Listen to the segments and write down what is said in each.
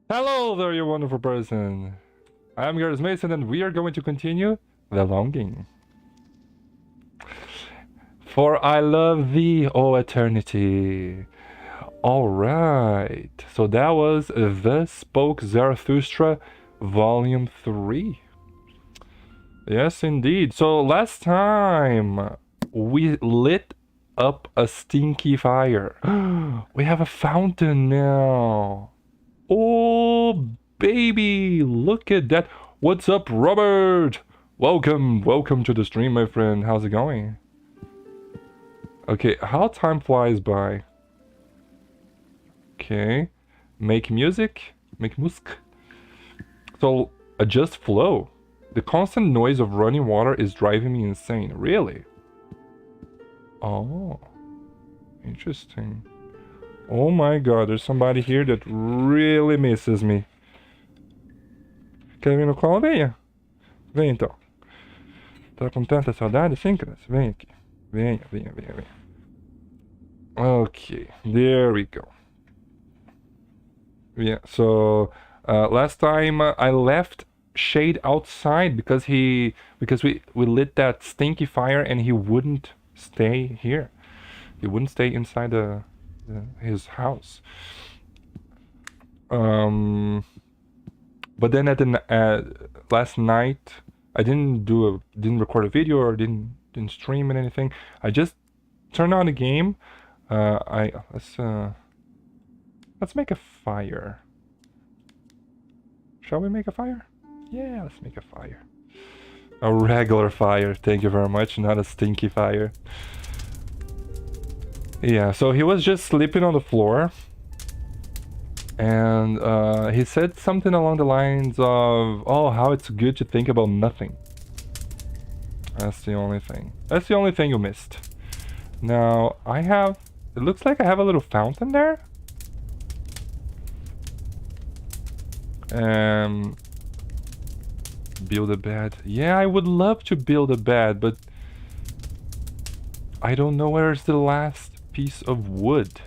Hello there, you wonderful person. I am Gareth Mason, and we are going to continue the longing. For I love thee, O eternity. Alright, so that was The Spoke Zarathustra, Volume 3. Yes, indeed. So last time, we lit up a stinky fire. We have a fountain now. Oh, baby, look at that. What's up, Robert? Welcome to the stream, my friend. How's it going? Okay, how time flies by. Okay, make music, make musk. So, adjust flow. The constant noise of running water is driving me insane. Really? Oh, interesting. Oh my god, there's somebody here that really misses me. Quer vir no colo? Venha. Vem então. Tá com tanta saudade, Synchronous? Vem aqui. Venha. Okay, there we go. Yeah, so last time I left Shade outside because we lit that stinky fire and he wouldn't stay here. He wouldn't stay inside his house. But then at the last night I didn't record a video or didn't stream and anything. I just turned on the game. Let's make a fire. Shall we make a fire? Yeah, let's make a fire. A regular fire, thank you very much, not a stinky fire. Yeah, so he was just sleeping on the floor. And he said something along the lines of, oh, how it's good to think about nothing. That's the only thing. That's the only thing you missed. Now, it looks like I have a little fountain there. Build a bed. Yeah, I would love to build a bed, but I don't know where's the last piece of wood.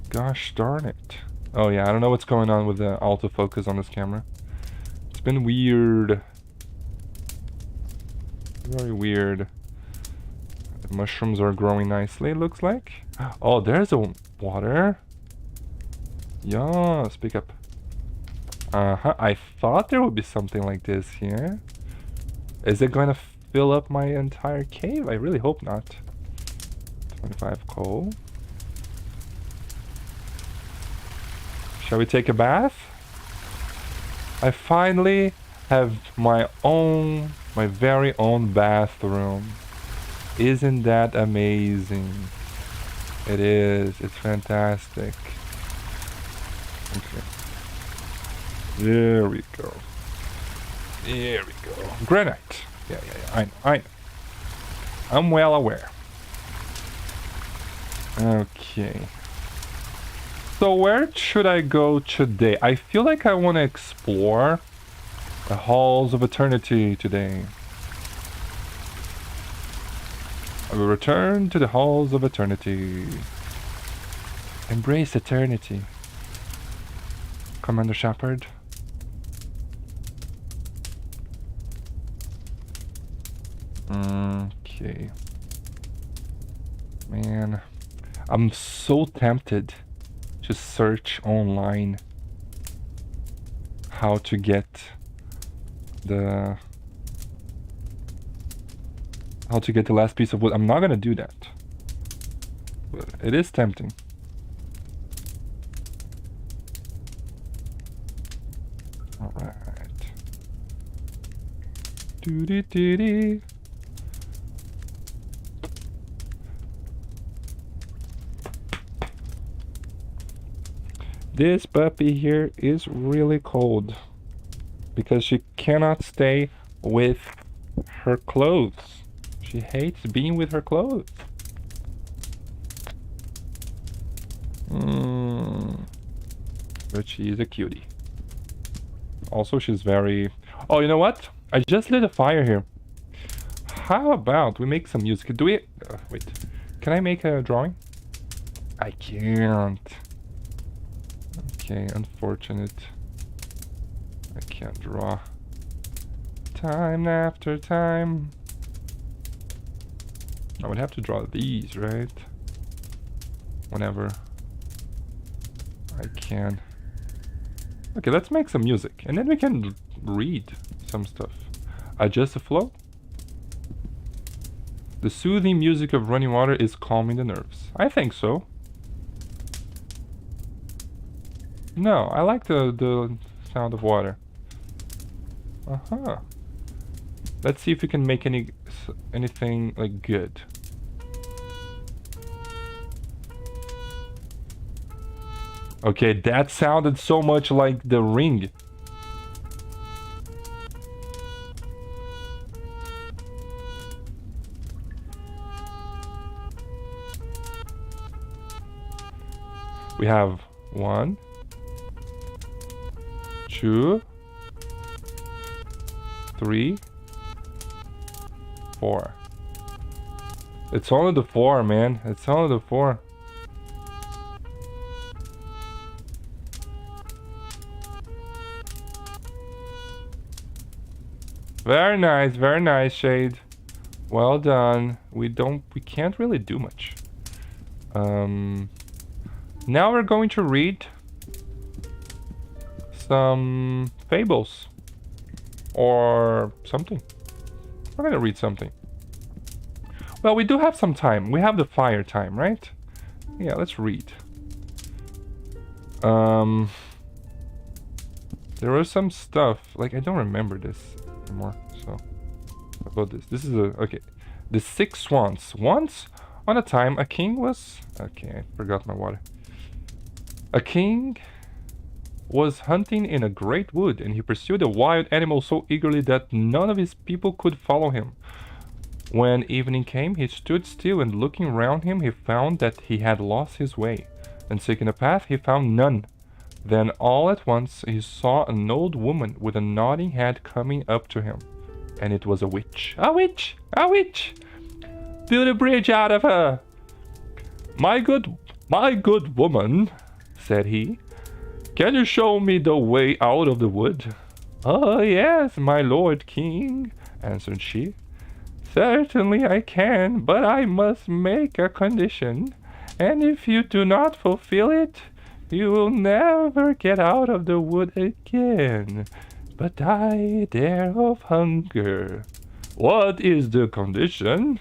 Gosh darn it. Oh yeah, I don't know what's going on with the autofocus on this camera. It's been weird. Very weird. The mushrooms are growing nicely, it looks like. Oh, there's a water. Yes, pick up. I thought there would be something like this here. Is it going to fill up my entire cave? I really hope not. 25 coal. Shall we take a bath? I finally have my very own bathroom. Isn't that amazing? It is. It's fantastic. Okay. There we go. There we go. Granite. Yeah. I know. I'm well aware. Okay. So where should I go today? I feel like I want to explore the halls of eternity today. I will return to the halls of eternity. Embrace eternity. Commander Shepard. Okay. Man, I'm so tempted to search online how to get the last piece of wood. I'm not gonna do that, but it is tempting. All right. Doo-dee-dee-dee. This puppy here is really cold because she cannot stay with her clothes. She hates being with her clothes. But she's a cutie. Also, she's very... Oh, you know what? I just lit a fire here. How about we make some music? Do we... wait. Can I make a drawing? I can't. Okay, unfortunate. I can't draw. Time after time. I would have to draw these, right? Whenever I can. Okay, let's make some music. And then we can read some stuff. Adjust the flow. The soothing music of running water is calming the nerves. I think so. No, I like the sound of water. Uh-huh. Let's see if we can make anything like good. Okay, that sounded so much like the ring. We have 1, 2, 3, 4. It's only the 4, man. It's only the 4. Very nice, Shade. Well done. We can't really do much. Now we're going to read some fables or something. We're gonna read something. Well, we do have some time. We have the fire time, right? Yeah, let's read. There was some stuff, like I don't remember this anymore, so about this. This is okay. The 6 swans. Once on a time, a king was... Okay, I forgot my water. A king was hunting in a great wood, and he pursued a wild animal so eagerly that none of his people could follow him. When evening came, he stood still, and looking round him, he found that he had lost his way, and seeking a path, he found none. Then all at once he saw an old woman with a nodding head coming up to him, and it was a witch. A witch! A witch! Build a bridge out of her! My good woman, said he, can you show me the way out of the wood? Oh, yes, my lord king, answered she. Certainly I can, but I must make a condition, and if you do not fulfill it, you will never get out of the wood again, but die there of hunger. What is the condition?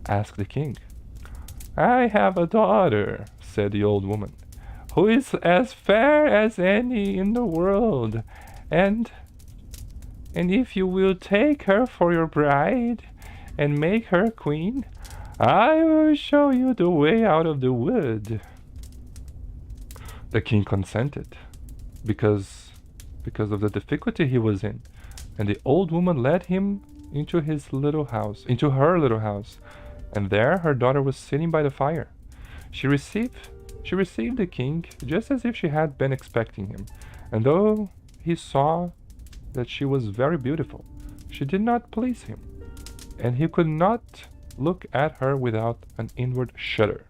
Asked the king. I have a daughter, said the old woman, who is as fair as any in the world, and if you will take her for your bride and make her queen, I will show you the way out of the wood. The king consented, because of the difficulty he was in, and the old woman led him into her little house, and there her daughter was sitting by the fire. She received the king just as if she had been expecting him, and though he saw that she was very beautiful, she did not please him, and he could not look at her without an inward shudder.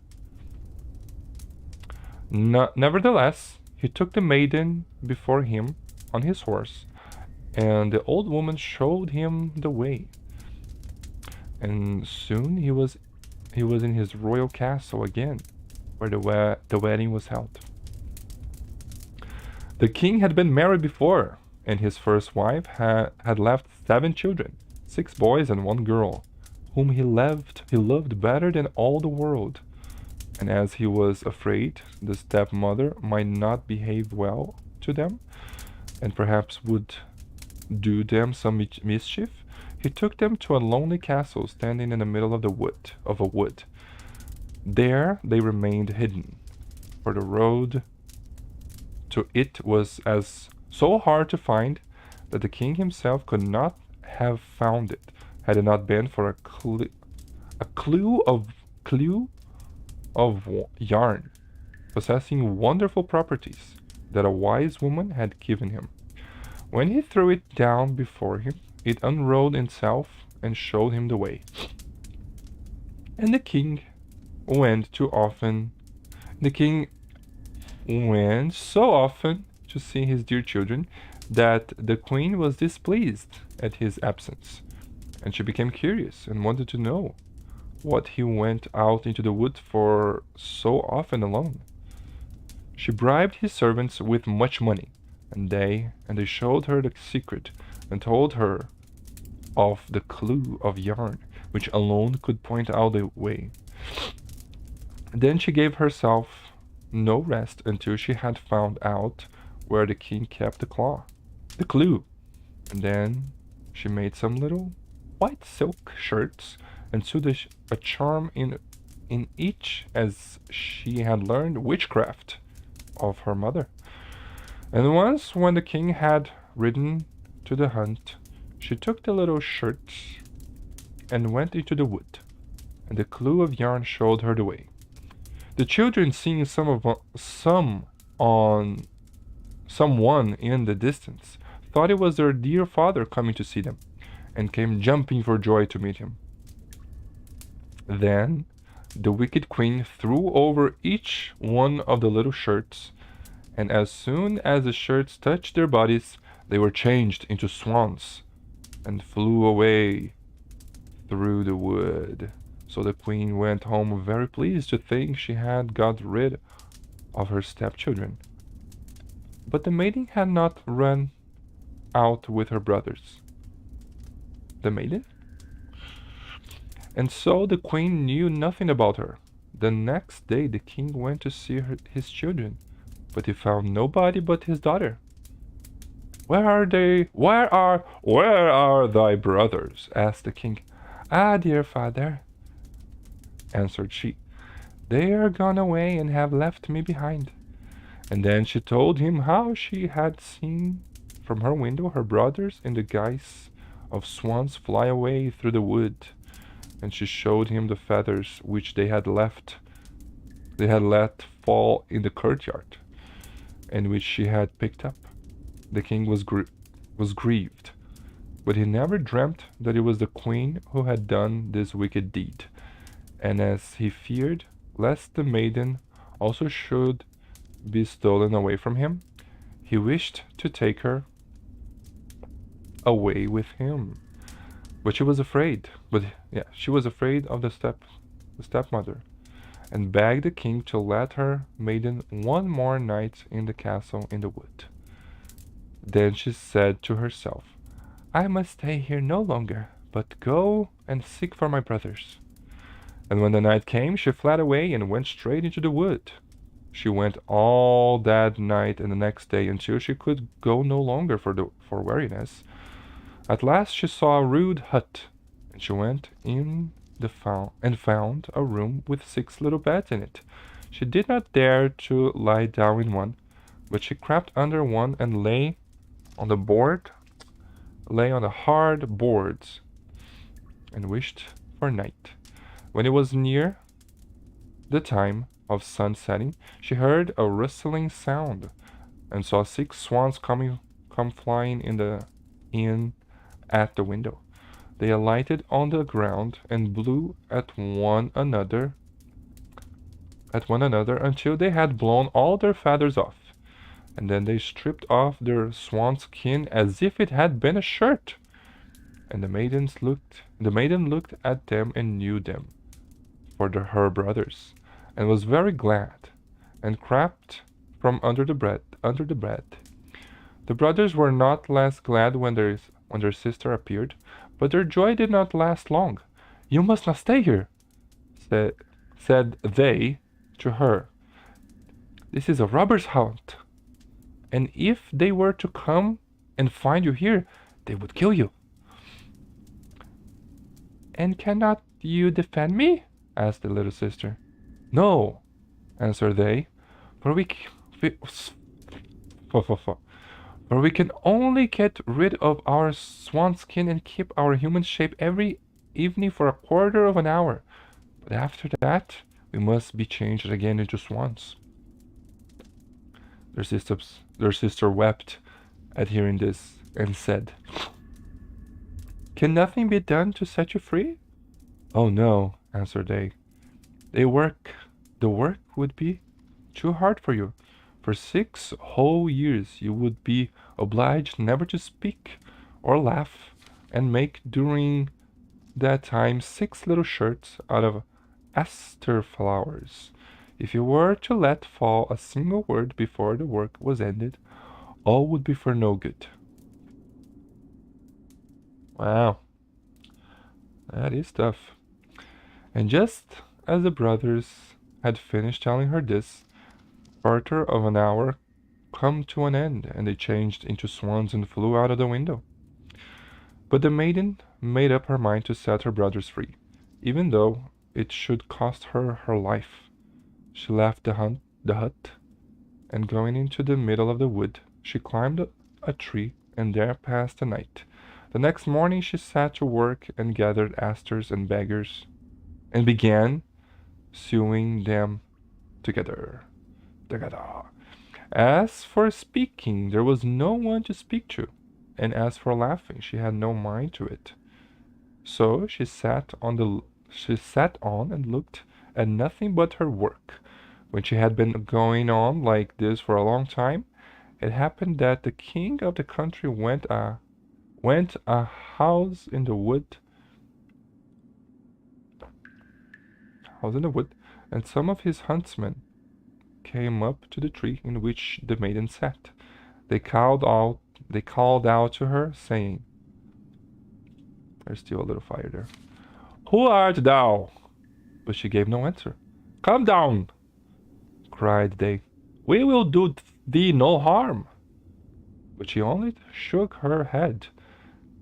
Nevertheless, he took the maiden before him on his horse, and the old woman showed him the way. And soon he was in his royal castle again, where the wedding was held. The king had been married before, and his first wife had left 7 children, 6 boys and 1 girl, whom he loved better than all the world. And as he was afraid the stepmother might not behave well to them, and perhaps would do them some mischief, he took them to a lonely castle standing in the middle of a wood. There they remained hidden, for the road to it was so hard to find that the king himself could not have found it had it not been for a clue of yarn, possessing wonderful properties that a wise woman had given him. When he threw it down before him, it unrolled itself and showed him the way. And the king went too often. The king went so often to see his dear children that the queen was displeased at his absence, and she became curious and wanted to know what he went out into the wood for so often alone. She bribed his servants with much money, and they showed her the secret and told her of the clue of yarn, which alone could point out the way. Then she gave herself no rest until she had found out where the king kept the clue. And then she made some little white silk shirts and sewed a charm in each, as she had learned witchcraft of her mother. And once, when the king had ridden to the hunt, she took the little shirts and went into the wood, and the clue of yarn showed her the way. The children, seeing someone in the distance, thought it was their dear father coming to see them, and came jumping for joy to meet him. Then the wicked queen threw over each one of the little shirts, and as soon as the shirts touched their bodies, they were changed into swans and flew away through the wood. So the queen went home very pleased to think she had got rid of her stepchildren. But the maiden had not run out with her brothers. The maiden? And so the queen knew nothing about her. The next day the king went to see his children, but he found nobody but his daughter. Where are they? Where are thy brothers? Asked the king. Ah, dear father, answered she, they are gone away and have left me behind. And then she told him how she had seen from her window her brothers in the guise of swans fly away through the wood, and she showed him the feathers which they had let fall in the courtyard, and which she had picked up. The king was grieved, but he never dreamt that it was the queen who had done this wicked deed. And as he feared lest the maiden also should be stolen away from him, he wished to take her away with him. But she was afraid. She was afraid of the stepmother, and begged the king to let her maiden one more night in the castle in the wood. Then she said to herself, I must stay here no longer, but go and seek for my brothers. And when the night came, she fled away and went straight into the wood. She went all that night and the next day until she could go no longer for weariness. At last she saw a rude hut, and she went in and found a room with 6 little beds in it. She did not dare to lie down in one, but she crept under one and lay on the hard boards, and wished for night. When it was near the time of sun setting, she heard a rustling sound, and saw 6 swans come flying in at the window. They alighted on the ground and blew at one another until they had blown all their feathers off, and then they stripped off their swan skin as if it had been a shirt. And the maiden looked at them and knew them for her brothers, and was very glad, and crept from under the bed. The brothers were not less glad when their sister appeared, but their joy did not last long. You must not stay here, said they to her. This is a robber's hunt, and if they were to come and find you here, they would kill you. And cannot you defend me? Asked the little sister. No, answered they, for we can only get rid of our swan skin and keep our human shape every evening for a quarter of an hour. But after that, we must be changed again into swans. Their sister wept at hearing this and said, Can nothing be done to set you free? Oh no, answered they. The work would be too hard for you, For 6 whole years you would be obliged never to speak or laugh, and make during that time 6 little shirts out of aster flowers. If you were to let fall a single word before the work was ended, all would be for no good. Wow, that is tough. And just as the brothers had finished telling her this, quarter of an hour come to an end, and they changed into swans and flew out of the window. But the maiden made up her mind to set her brothers free, even though it should cost her her life. She left the hut, and going into the middle of the wood, she climbed a tree and there passed the night. The next morning she set to work and gathered asters and daggers, and began sewing them together. As for speaking, there was no one to speak to, and as for laughing, she had no mind to it. So she sat on and looked at nothing but her work. When she had been going on like this for a long time, it happened that the king of the country went a house in the wood, and some of his huntsmen came up to the tree in which the maiden sat. They called out to her, saying, there's still a little fire there. Who art thou? But she gave no answer. Come down, cried they. We will do thee no harm. But she only shook her head,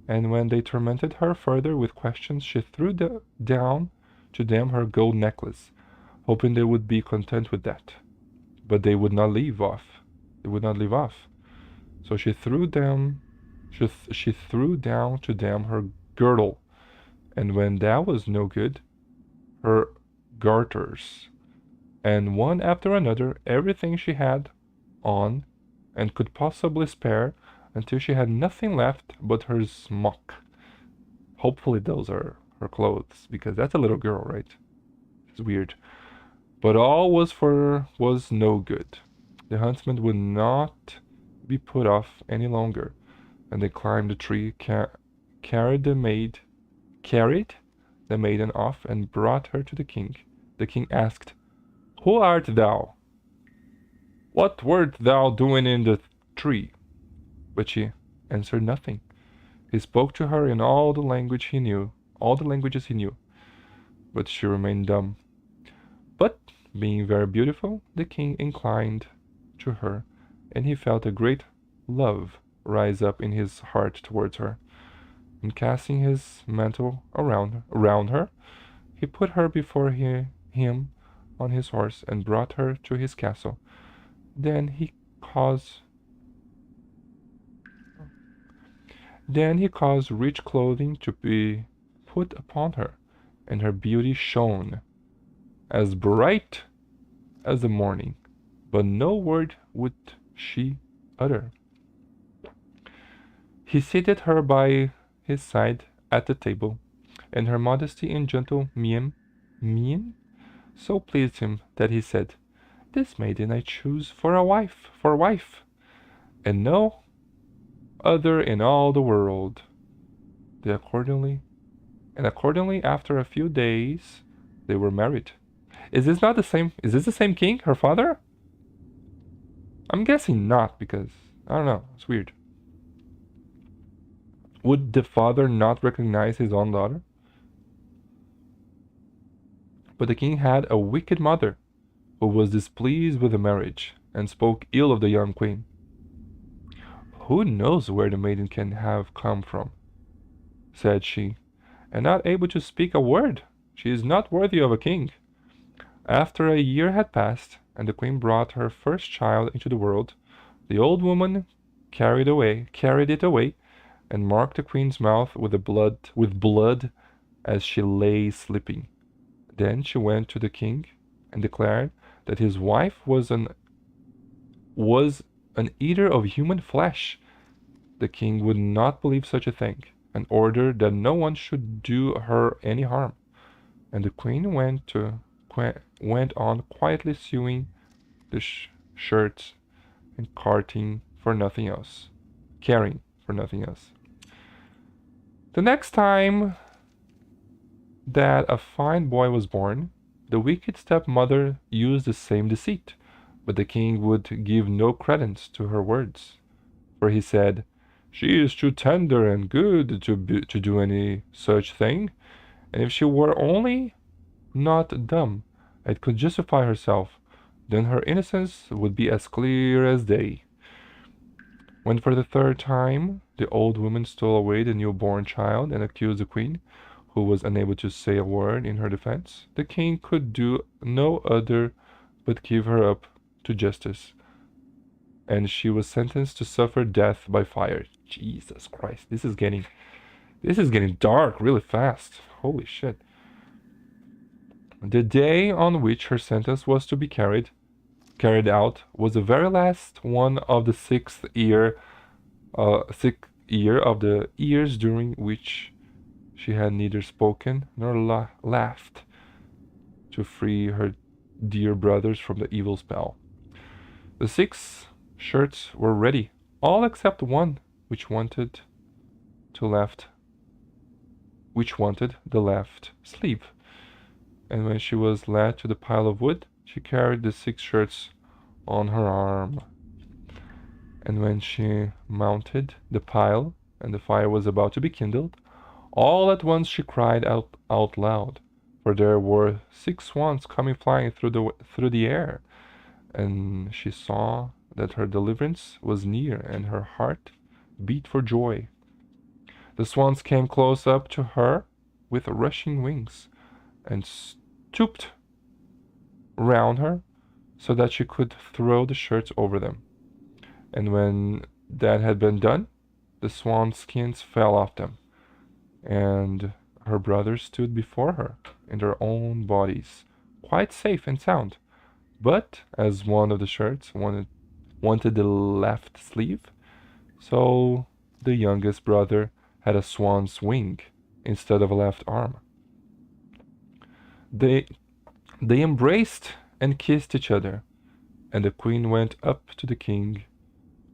and when they tormented her further with questions, she threw down to them her gold necklace, hoping they would be content with that. But they would not leave off. So she threw down to them her girdle, and when that was no good, her garters, and one after another everything she had on and could possibly spare, until she had nothing left but her smock. Hopefully those are her clothes, because that's a little girl, right? It's weird. But all was no good. The huntsman would not be put off any longer, and they climbed the tree, carried the maiden off, and brought her to the king. The king asked, Who art thou? What wert thou doing in the tree? But she answered nothing. He spoke to her in all the languages he knew, but she remained dumb. But, being very beautiful, the king inclined to her, and he felt a great love rise up in his heart towards her. And casting his mantle around her, he put her before him on his horse and brought her to his castle. Then he caused rich clothing to be put upon her, and her beauty shone as bright as the morning, but no word would she utter. He seated her by his side at the table, and her modesty and gentle mien so pleased him that he said, This maiden I choose for a wife, and no other in all the world. Accordingly, after a few days, they were married. Is this the same king, her father? I'm guessing not, because, I don't know, it's weird. Would the father not recognize his own daughter? But the king had a wicked mother, who was displeased with the marriage, and spoke ill of the young queen. Who knows where the maiden can have come from, said she, and not able to speak a word. She is not worthy of a king. After a year had passed, and the queen brought her first child into the world, the old woman carried it away, and marked the queen's mouth with blood as she lay sleeping. Then she went to the king and declared that his wife was an eater of human flesh. The king would not believe such a thing, and ordered that no one should do her any harm. And the queen went on quietly sewing the shirts and carting for nothing else. Caring for nothing else. The next time that a fine boy was born, the wicked stepmother used the same deceit, but the king would give no credence to her words, for he said, "She is too tender and good to do any such thing, and if she were only not dumb and could justify herself, then her innocence would be as clear as day." When for the third time the old woman stole away the newborn child and accused the queen, who was unable to say a word in her defense, the king could do no other but give her up to justice, and she was sentenced to suffer death by fire. Jesus Christ, this is getting dark really fast. Holy shit. The day on which her sentence was to be carried out was the very last one of the sixth year of the years during which she had neither spoken nor laughed to free her dear brothers from the evil spell. The 6 shirts were ready, all except one, which wanted the left sleeve. And when she was led to the pile of wood, she carried the 6 shirts on her arm. And when she mounted the pile and the fire was about to be kindled, all at once she cried out loud, for there were 6 swans coming flying through the air, and she saw that her deliverance was near, and her heart beat for joy. The swans came close up to her with rushing wings, and stooped round her so that she could throw the shirts over them. And when that had been done, the swan skins fell off them, and her brothers stood before her in their own bodies, quite safe and sound. But as one of the shirts wanted the left sleeve, so the youngest brother had a swan's wing instead of a left arm. They embraced and kissed each other, and the queen went up to the king,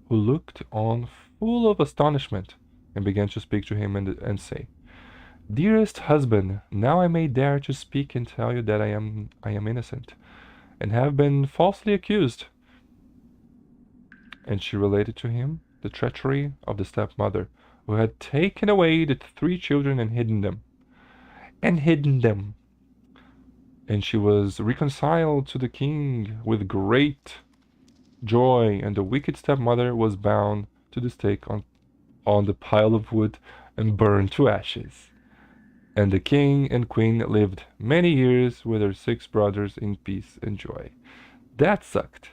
who looked on full of astonishment, and began to speak to him and say, "Dearest husband, now I may dare to speak and tell you that I am innocent, and have been falsely accused." And she related to him the treachery of the stepmother, who had taken away the 3 children and hidden them. And she was reconciled to the king with great joy, and the wicked stepmother was bound to the stake on the pile of wood and burned to ashes. And the king and queen lived many years with their 6 brothers in peace and joy. That sucked.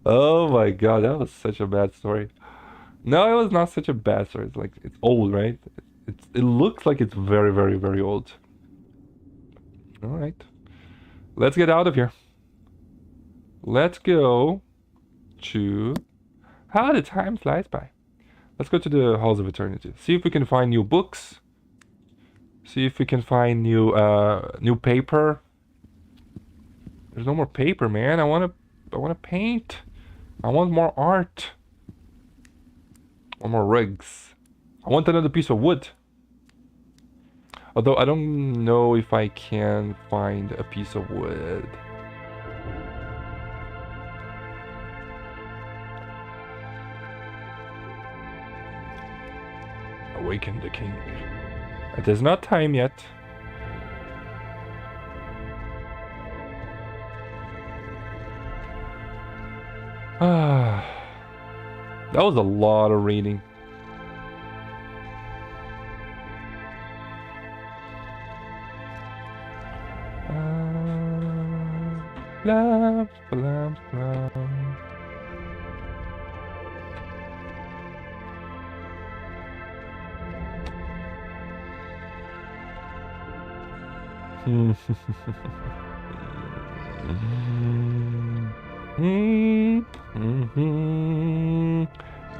Oh my god, that was such a bad story. No, it was not such a bad story. It's old, right? It looks like it's very, very, very old. All right, let's get out of here. Let's go to... How the time flies by. Let's go to the Halls of Eternity. See if we can find new books. See if we can find new paper. There's no more paper, man. I wanna paint. I want more art. I want more rugs. I want another piece of wood. Although I don't know if I can find a piece of wood. Awaken the king. It is not time yet. Ah, that was a lot of reading. Blah, blah, blah.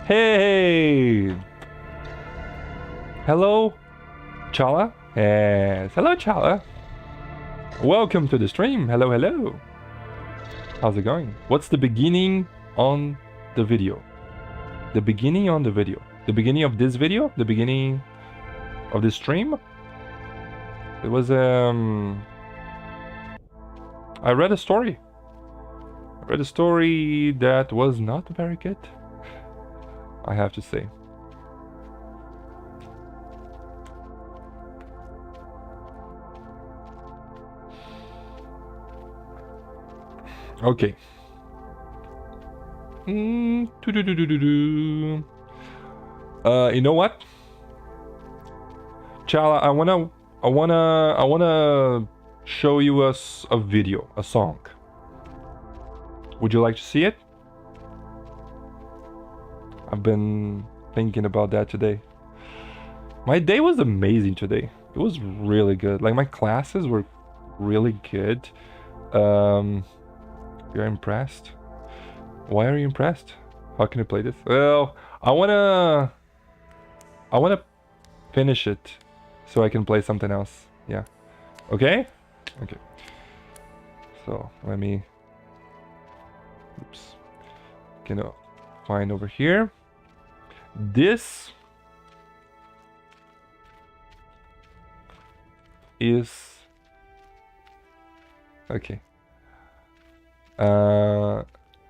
Hey! Hello, Chala? Yes, hello, Chala. Welcome to the stream. Hello, hello. How's it going? What's the beginning on the video? The beginning on the video. The beginning of this video? The beginning of this stream? It was I read a story. I read a story that was not very good, I have to say. Okay. You know what? Chala, I wanna show you a video, a song. Would you like to see it? I've been thinking about that today. My day was amazing today. It was really good. Like, my classes were really good. You're impressed? Why are you impressed? How can you play this? Well, I wanna finish it so I can play something else. Yeah. Okay? Okay. So let me, oops. Gonna find over here. This is okay.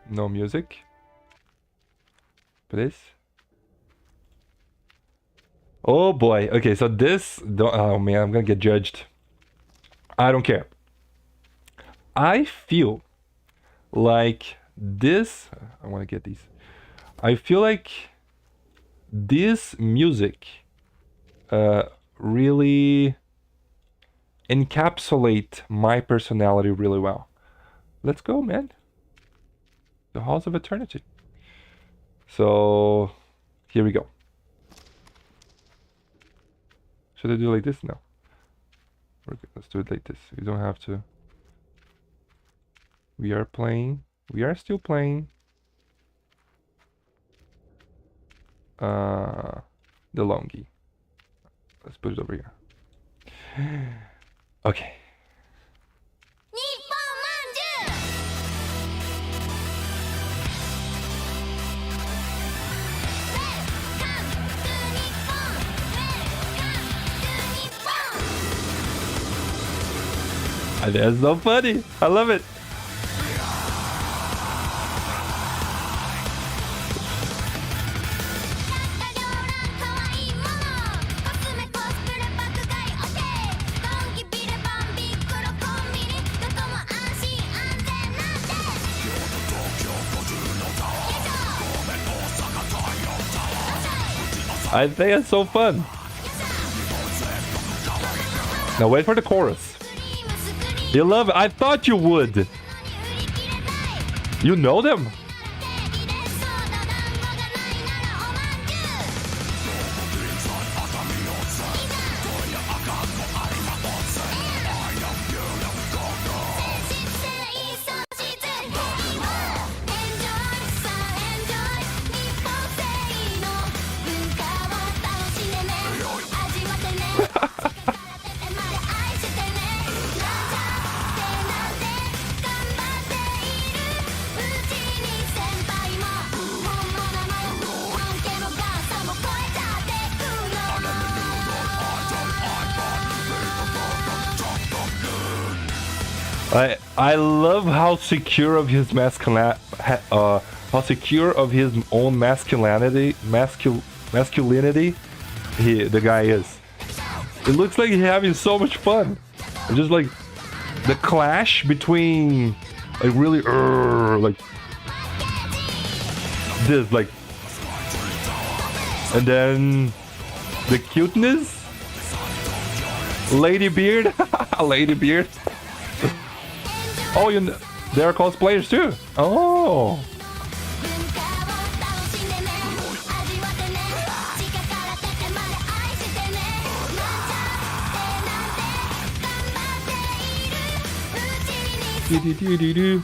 No music. Please. Oh boy. Okay, so this don't, oh man, I'm gonna get judged. I don't care. I feel like this, I want to get these. I feel like this music really encapsulate my personality really well. Let's go, man. The Halls of Eternity. So here we go. Should I do it like this? No. Okay, let's do it like this. You don't have to. We are playing. We are still playing. The Longi. Let's put it over here. Okay. That's so funny. I love it. I think it's so fun. Now wait for the chorus. You love it. I thought you would. You know them? I love how secure of his masculinity, masculinity the guy is. It looks like he's having so much fun. Just like the clash between like really like this, like, and then the cuteness, lady beard, lady beard. Oh, they're cosplayers too. Oh. Do.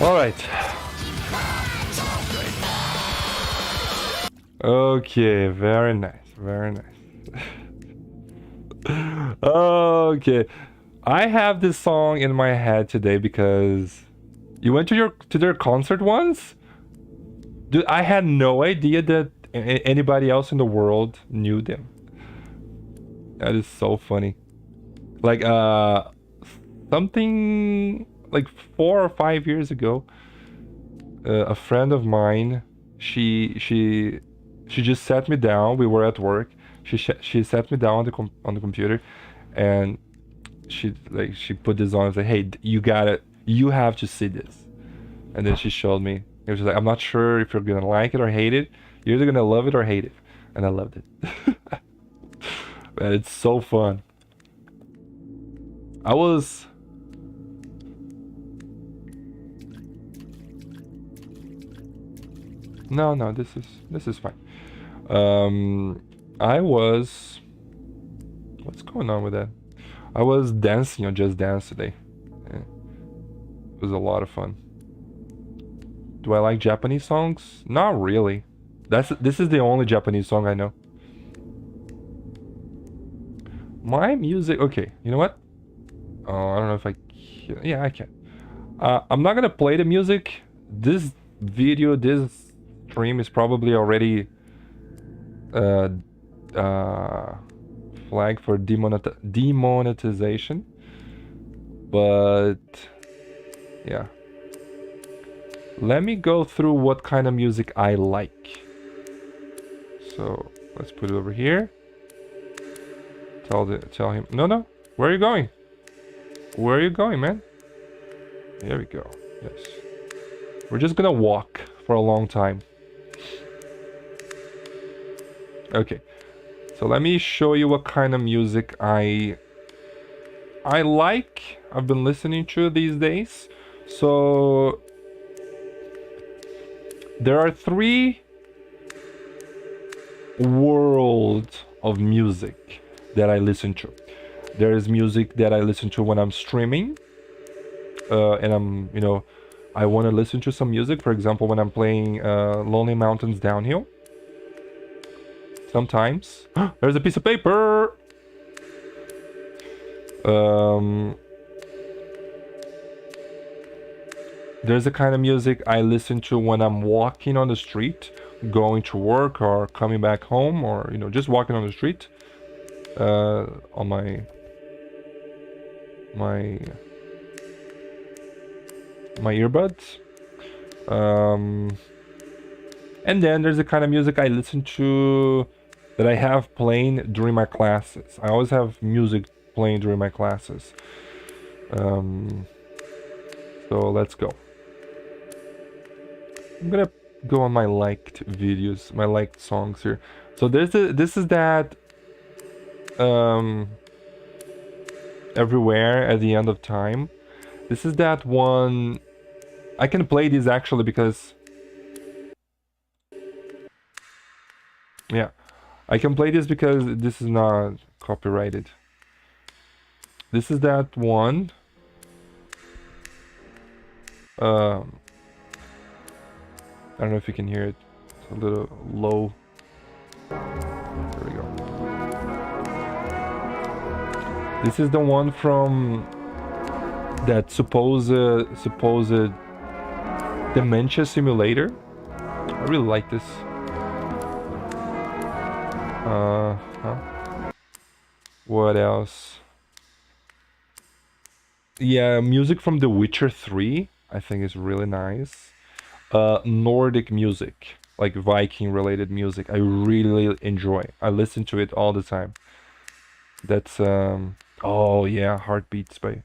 All right. Okay, very nice, very nice. Okay, I have this song in my head today because you went to their concert once? Dude, I had no idea that anybody else in the world knew them. That is so funny. Like something like 4 or 5 years ago, a friend of mine, she just sat me down. We were at work. She sat me down on the computer, and she put this on and said, "Hey, you have to see this." And then she showed me. It was like, "I'm not sure if you're gonna like it or hate it. You're either gonna love it or hate it." And I loved it. Man, it's so fun. I was No, no, this is fine. I was What's going on with that? I was dancing on Just Dance today. Yeah. It was a lot of fun. Do I like Japanese songs? Not really. This is the only Japanese song I know. My music, okay, you know what? Oh, I don't know if I can. Yeah, I can. I'm not gonna play the music. This stream is probably already flagged for demonetization. But yeah. Let me go through what kind of music I like. So let's put it over here. Tell him. No. Where are you going? Where are you going, man? There we go. Yes. We're just gonna walk for a long time. Okay. So let me show you what kind of music I like. I've been listening to these days. So there are 3 worlds of music that I listen to. There is music that I listen to when I'm streaming, and I want to listen to some music. For example, when I'm playing Lonely Mountains Downhill. Sometimes there's a piece of paper. There's a kind of music I listen to when I'm walking on the street, going to work or coming back home, or just walking on the street, on my earbuds. And then there's the kind of music I listen to that I have playing during my classes. I always have music playing during my classes. So let's go. I'm gonna go on my liked videos, my liked songs here. So this is that Everywhere at the End of Time. This is that one. I can play this actually because I can play this because this is not copyrighted. This is that one. I don't know if you can hear it. It's a little low. There we go. This is the one from that supposed dementia simulator. I really like this. What else? Yeah, music from The Witcher 3, I think is really nice. Nordic music, like Viking related music, I really enjoy. I listen to it all the time. That's oh yeah, Heartbeats by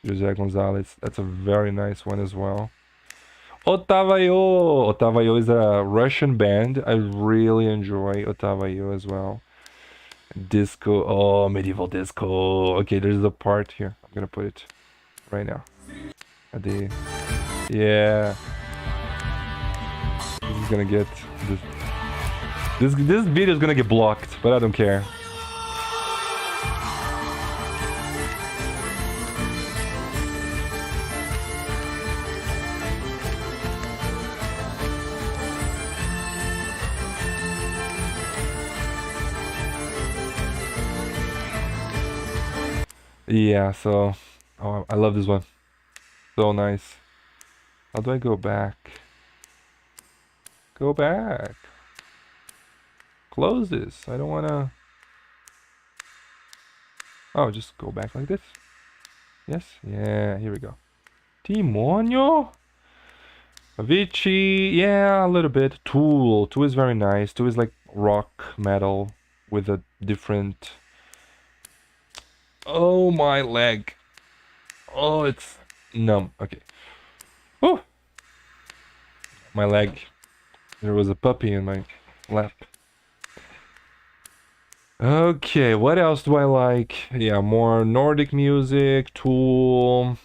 José Gonzalez. That's a very nice one as well. Otavayo! Otavayo is a Russian band. I really enjoy Otavayo as well. Disco, oh, medieval disco. Okay, there's a part here. I'm gonna put it right now. At the, yeah. This is gonna get this video is gonna get blocked, but I don't care. Yeah, so oh, I love this one. So nice. How do I go back? Go back. Close this. I don't wanna. Oh, just go back like this. Yes. Yeah. Here we go. Demonio. Avicii. Yeah, a little bit. Tool. Tool is very nice. Tool is like rock metal with a different. Oh, my leg. Oh, it's numb. Okay. Oh, my leg. There was a puppy in my lap. Okay, what else do I like? Yeah, more Nordic music, Tool.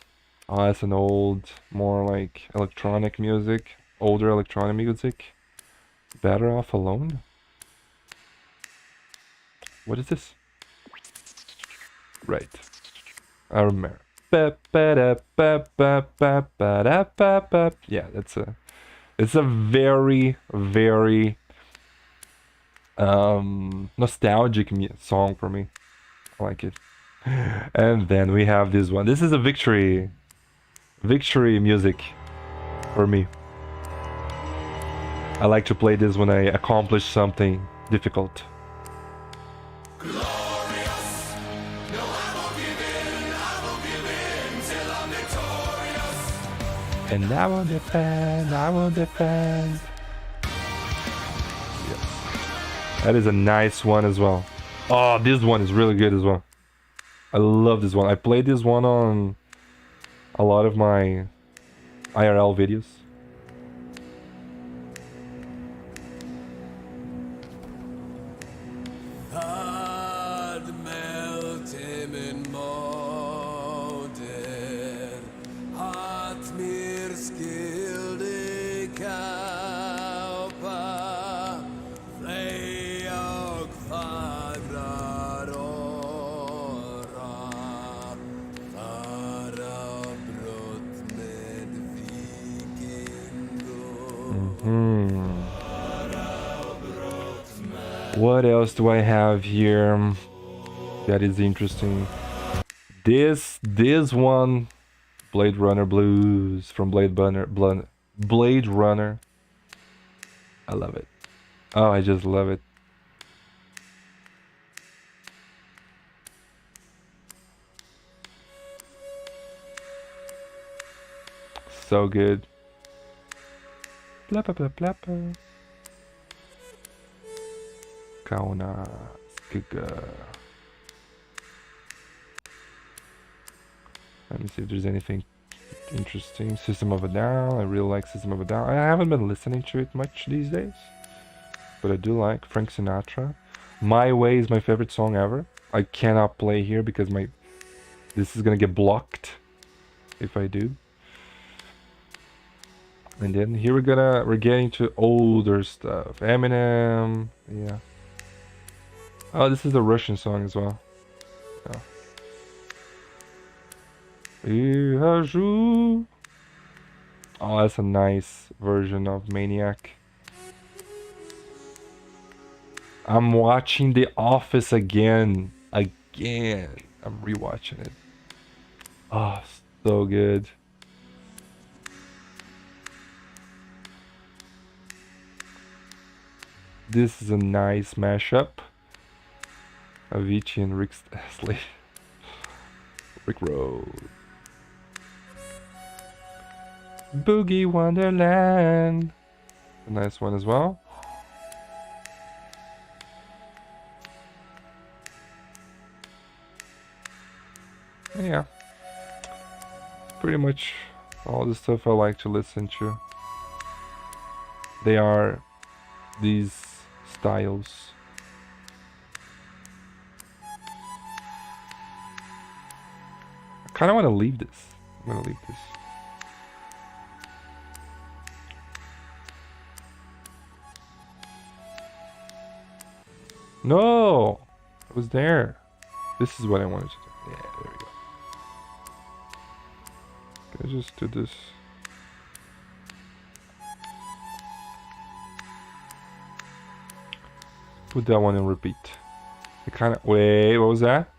Oh, that's an old, more like electronic music. Older electronic music. Better Off Alone? What is this? Right. I remember. Yeah, it's a very, very nostalgic song for me. I like it. And then we have this one. This is a victory music for me. I like to play this when I accomplish something difficult. Glorious. No, I won't give in till I'm victorious. And I will defend. Yes. That is a nice one as well. Oh, this one is really good as well. I love this one. I played this one on a lot of my IRL videos. What else do I have here that is interesting? This one, Blade Runner Blues from Blade Runner. I love it. Oh, I just love it. So good. Blah blah blah blah blah. Kauna Skiga. Let me see if there's anything interesting. System of a Down. I really like System of a Down. I haven't been listening to it much these days, but I do like Frank Sinatra. My Way is my favorite song ever. I cannot play here because this is gonna get blocked if I do. And then here we're getting to older stuff. Eminem, yeah. Oh, this is a Russian song as well. Yeah. Oh, that's a nice version of Maniac. I'm watching The Office again. I'm rewatching it. Oh, so good. This is a nice mashup. Avicii and Rick Astley. Rick Road. Boogie Wonderland. A nice one as well. Yeah. Pretty much all the stuff I like to listen to. They are these styles. I kind of want to leave this. I'm gonna leave this. No! It was there. This is what I wanted to do. Yeah, there we go. Can I just do this? Put that one in repeat. I kind of... Wait, what was that?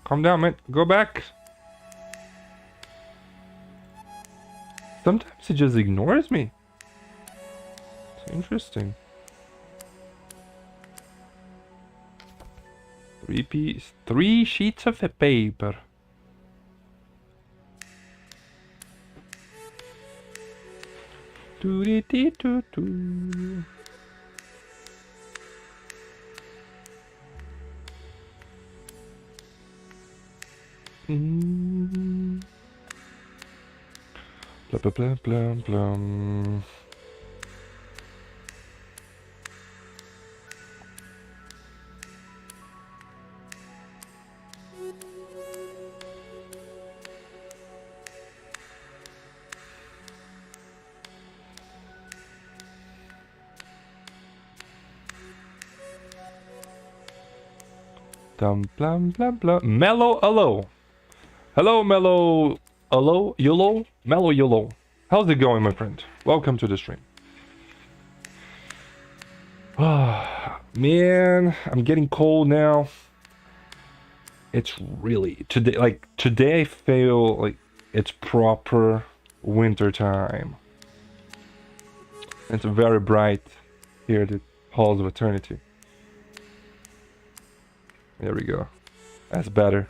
Calm down, man. Go back. Sometimes he just ignores me. It's interesting. 3 sheets of paper. Doo-dee-dee-doo-doo. Blah blah blah blah blah. Dum blah blah blah. Mellow hello. Hello Mellow hello YOLO. Mellow YOLO. How's it going, my friend? Welcome to the stream. Ah, man, I'm getting cold now. It's really today I feel like it's proper winter time. It's very bright here at the Halls of Eternity. There we go. That's better.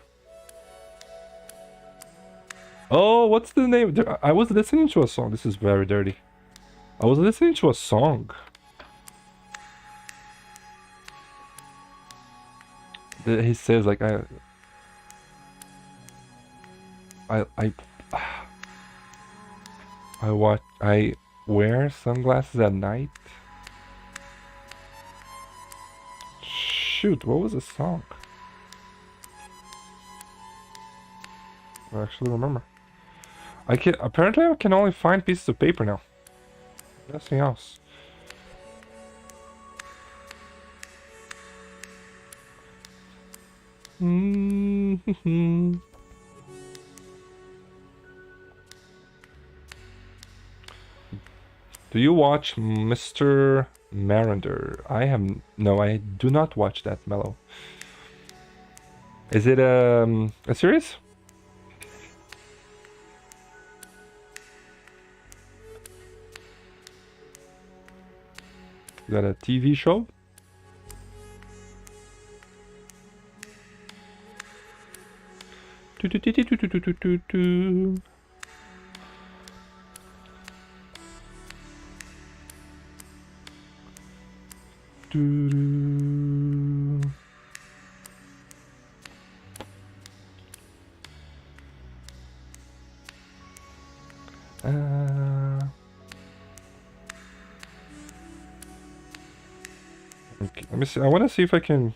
Oh, what's the name? I was listening to a song. This is very dirty. I was listening to a song. He says like I wear sunglasses at night. Shoot, what was the song? I actually remember. Apparently I can only find pieces of paper now. Nothing else. Do you watch Mr. Mariner? No, I do not watch that, Mellow. Is it a series? Is that a TV show? Okay, let me see. I want to see if I can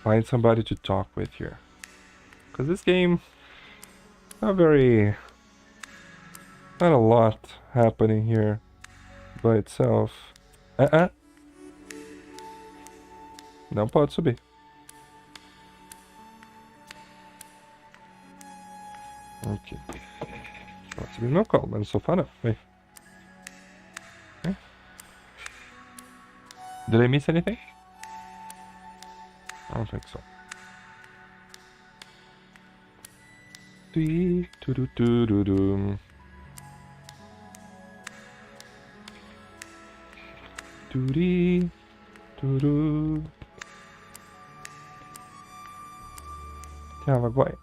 find somebody to talk with here, because this game, not a lot happening here by itself. Não pode subir. Ok. Pode subir no meu colo, mas no sofá não. Vem. Okay. Did I miss anything? I don't think so. Doo-doo-doo-doo-doo. Doo-dee, doo-doo. Tava guai.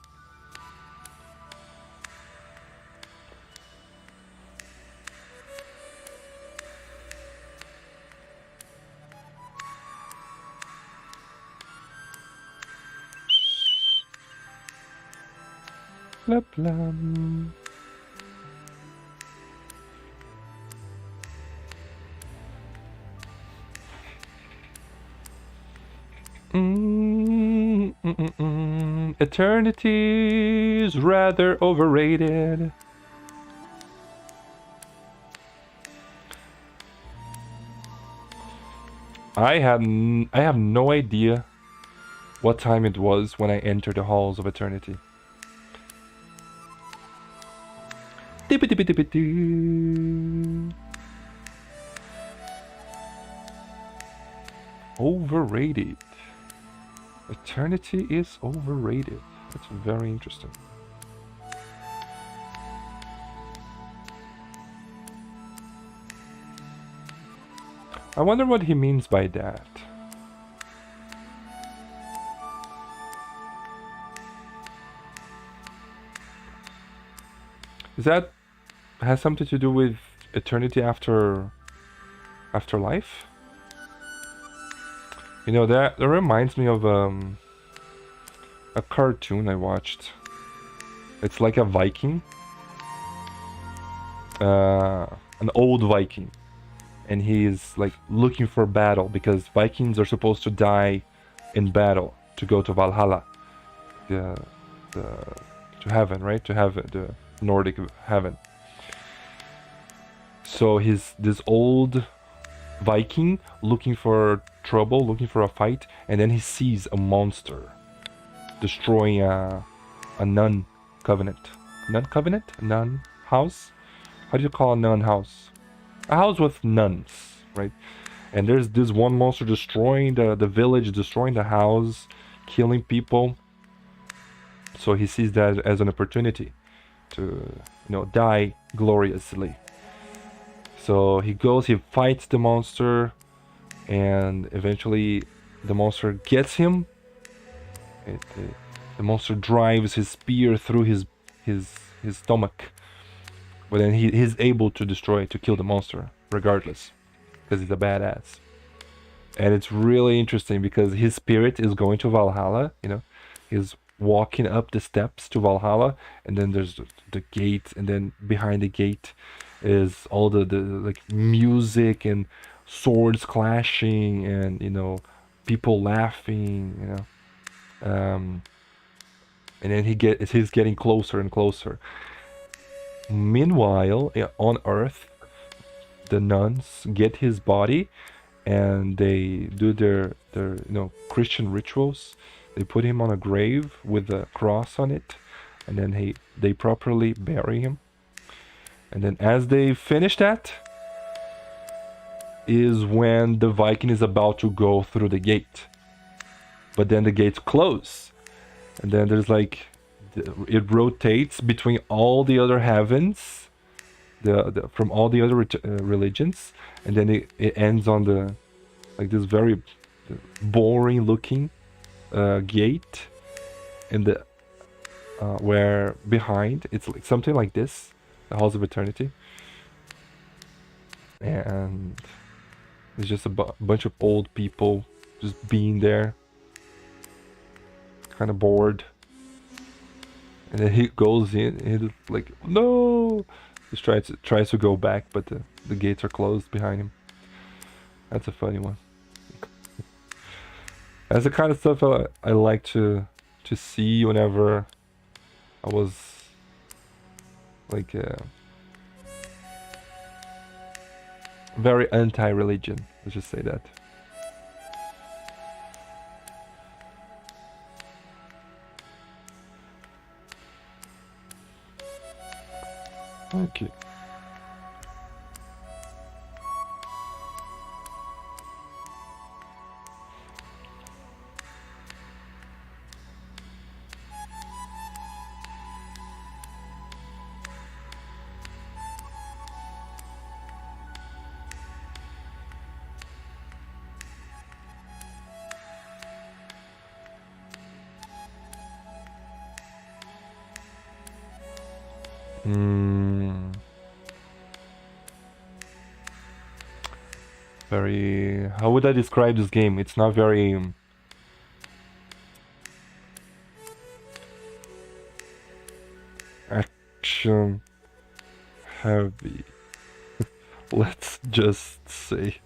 Blah blah. Eternity is rather overrated. I have no idea what time it was when I entered the Halls of Eternity. Overrated. Eternity is overrated. That's very interesting. I wonder what he means by that. Is that has something to do with eternity after life? You know, that reminds me of a cartoon I watched. It's like a Viking, an old Viking, and he's like looking for battle because Vikings are supposed to die in battle to go to Valhalla, the to heaven, right? To have the Nordic heaven. So he's this old Viking looking for trouble, looking for a fight, and then he sees a monster destroying a nun covenant. Nun house? How do you call a nun house? A house with nuns, right? And there's this one monster destroying the village, destroying the house, killing people. So he sees that as an opportunity to, you know, die gloriously. So he goes, he fights the monster, and eventually the monster gets him. The monster drives his spear through his stomach, but then he's able to kill the monster regardless, because he's a badass. And it's really interesting because his spirit is going to Valhalla. You know, he's walking up the steps to Valhalla, and then there's the gate, and then behind the gate is all the like music and swords clashing, and you know, people laughing, you know, and then he's getting closer and closer. Meanwhile, on Earth, the nuns get his body, and they do their you know, Christian rituals. They put him on a grave with a cross on it, and then they properly bury him. And then as they finish that is when the Viking is about to go through the gate. But then the gates close. And then there's like, it rotates between all the other heavens, from all the other religions. And then it ends on the, like this very boring looking gate. And the, where behind, it's like something like this. The House of Eternity, and it's just a bunch of old people just being there, kind of bored. And then he goes in, and he's like, "No!" He tries to go back, but the gates are closed behind him. That's a funny one. That's the kind of stuff I like to see whenever I was like very anti-religion, let's just say that. Okay. Very... How would I describe this game? It's not very... action heavy. Let's just say.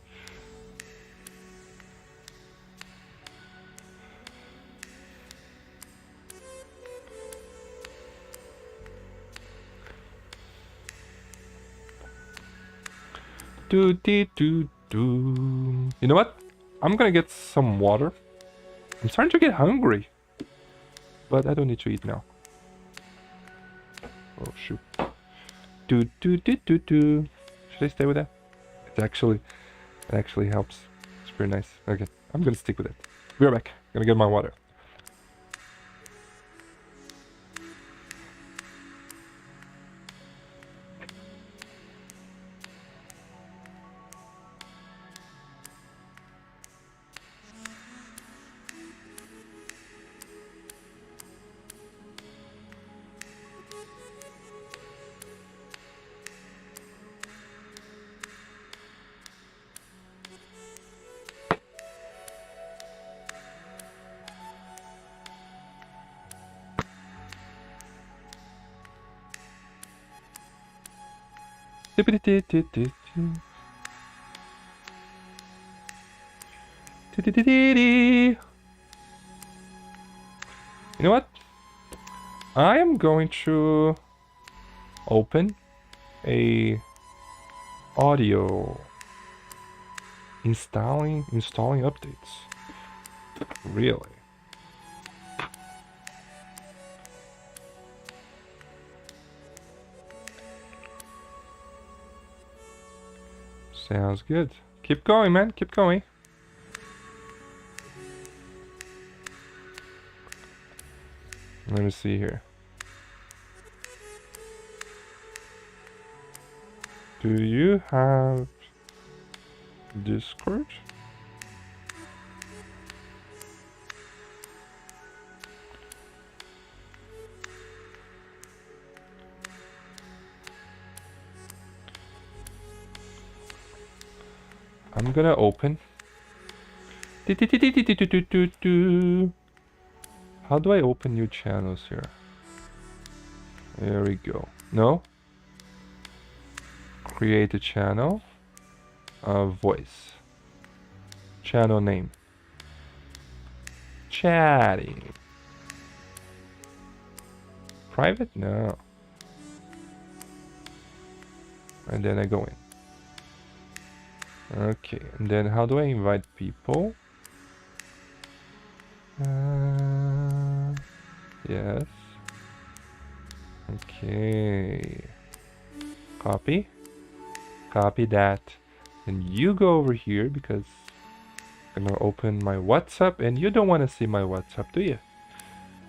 You know what? I'm gonna get some water. I'm starting to get hungry. But I don't need to eat now. Oh shoot. Should I stay with that? It actually helps. It's pretty nice. Okay, I'm gonna stick with it. Be right back. Gonna get my water. You know what? I am going to open a audio installing updates. Really? Sounds good. Keep going, man. Keep going. Let me see here. Do you have Discord? I'm gonna open. How do I open new channels here? There we go. No? Create a channel. Voice. Channel name. Chatting. Private? No. And then I go in. Okay, and then how do I invite people? Yes. Okay. Copy. Copy that. And you go over here because I'm gonna open my WhatsApp and you don't want to see my WhatsApp, do you?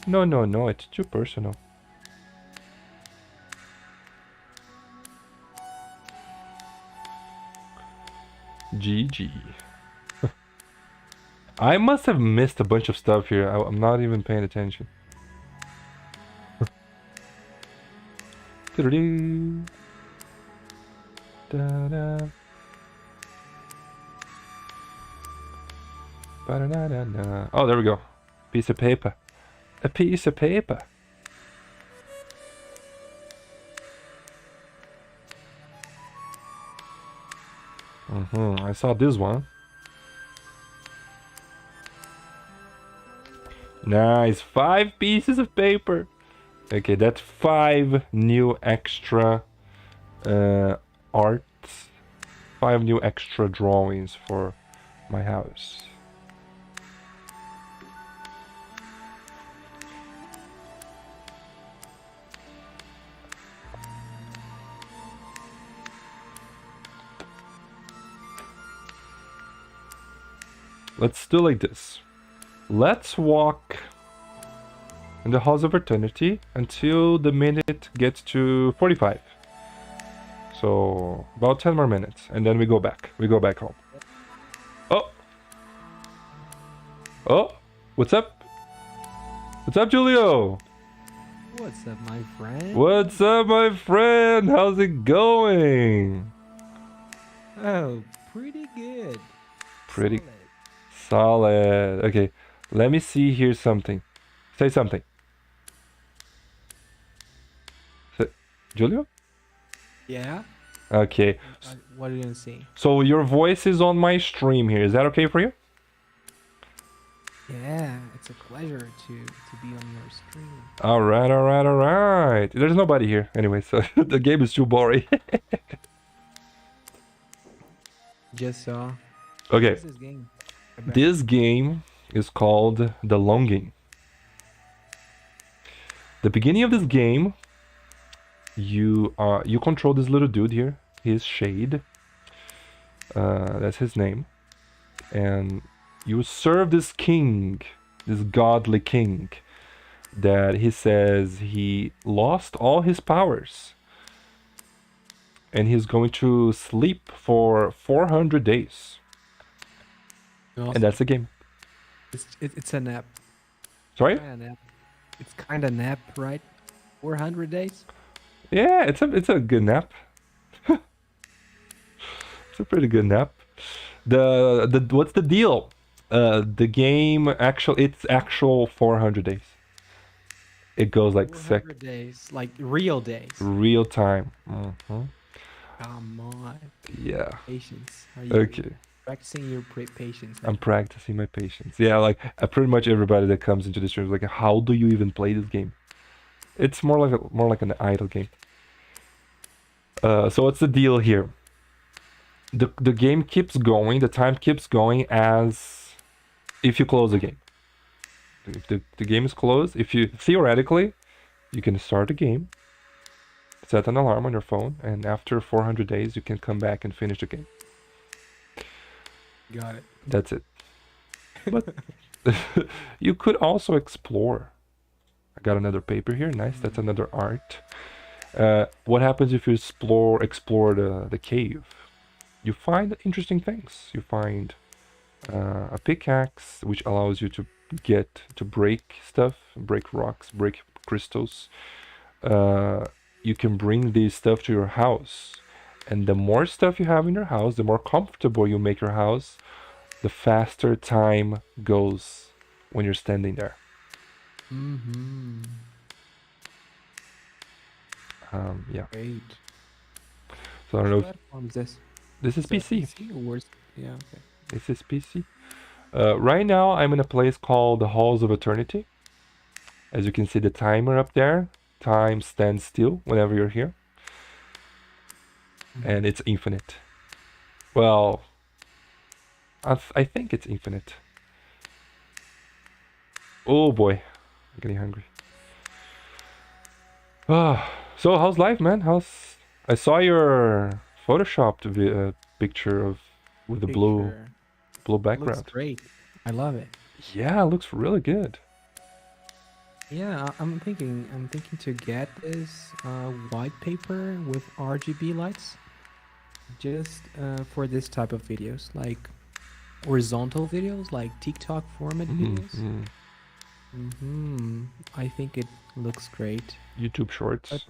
No, no, no, it's too personal. GG. I must have missed a bunch of stuff here. I'm not even paying attention. Da-da. Ba-da-da-da-da. Oh, there we go. Piece of paper. A piece of paper. I saw this one. Nice. 5 pieces of paper. Okay, that's 5 new extra arts. 5 new extra drawings for my house. Let's do like this. Let's walk in the Halls of Eternity until the minute gets to 45. So about 10 more minutes, and then we go back. We go back home. Oh! Oh! What's up? What's up, Julio? What's up, my friend? What's up, my friend? How's it going? Oh, pretty good. Pretty Solid. solid. Okay, let me see here something. Say something. Julio? Yeah? Okay. What are you gonna say? So your voice is on my stream here. Is that okay for you? Yeah, it's a pleasure to be on your stream. All right, all right, all right. There's nobody here anyway, so the game is too boring. Just saw. Okay. What's this game? This game is called The Longing. The beginning of this game, you control this little dude here. He's Shade. That's his name. And you serve this king, this godly king, that he says he lost all his powers. And he's going to sleep for 400 days. Awesome. And that's the game. It's a nap. Sorry? Kinda nap. It's kind of nap, right? 400 days? Yeah, it's a good nap. It's a pretty good nap. The what's the deal? The game it's actual 400 days. It goes like 400 days, like real days. real time. Come on. Yeah. Patience. Are you Okay. practicing your patience I'm now? practicing my patience. Yeah, like pretty much everybody that comes into this stream is like, how do you even play this game? It's more like an idle game. So what's the deal here? The game keeps going, the time keeps going as if you close the game. If the game is closed, if you theoretically you can start the game, set an alarm on your phone, and after 400 days you can come back and finish the game. Got it. That's it. But you could also explore. I got another paper here. Nice. That's another art. What happens if you explore the cave? You find interesting things. You find a pickaxe, which allows you to break stuff, break rocks, break crystals. You can bring these stuff to your house, and the more stuff you have in your house, the more comfortable you make your house, the faster time goes when you're standing there. Mm-hmm. Yeah. Great. So I don't know. What platform is this? This is Is that PC. PC or where's... Yeah, okay. This is PC. Right now, I'm in a place called the Halls of Eternity. As you can see, the timer up there. Time stands still whenever you're here. And it's infinite. Well, I think it's infinite. Oh boy, I'm getting hungry. So how's life, man? I saw your photoshopped picture of with the blue Picture. Looks background. great. I love it. Yeah, it looks really good. Yeah, I'm thinking to get this white paper with RGB lights just for this type of videos, like horizontal videos, like TikTok format videos. I think it looks great. YouTube Shorts. But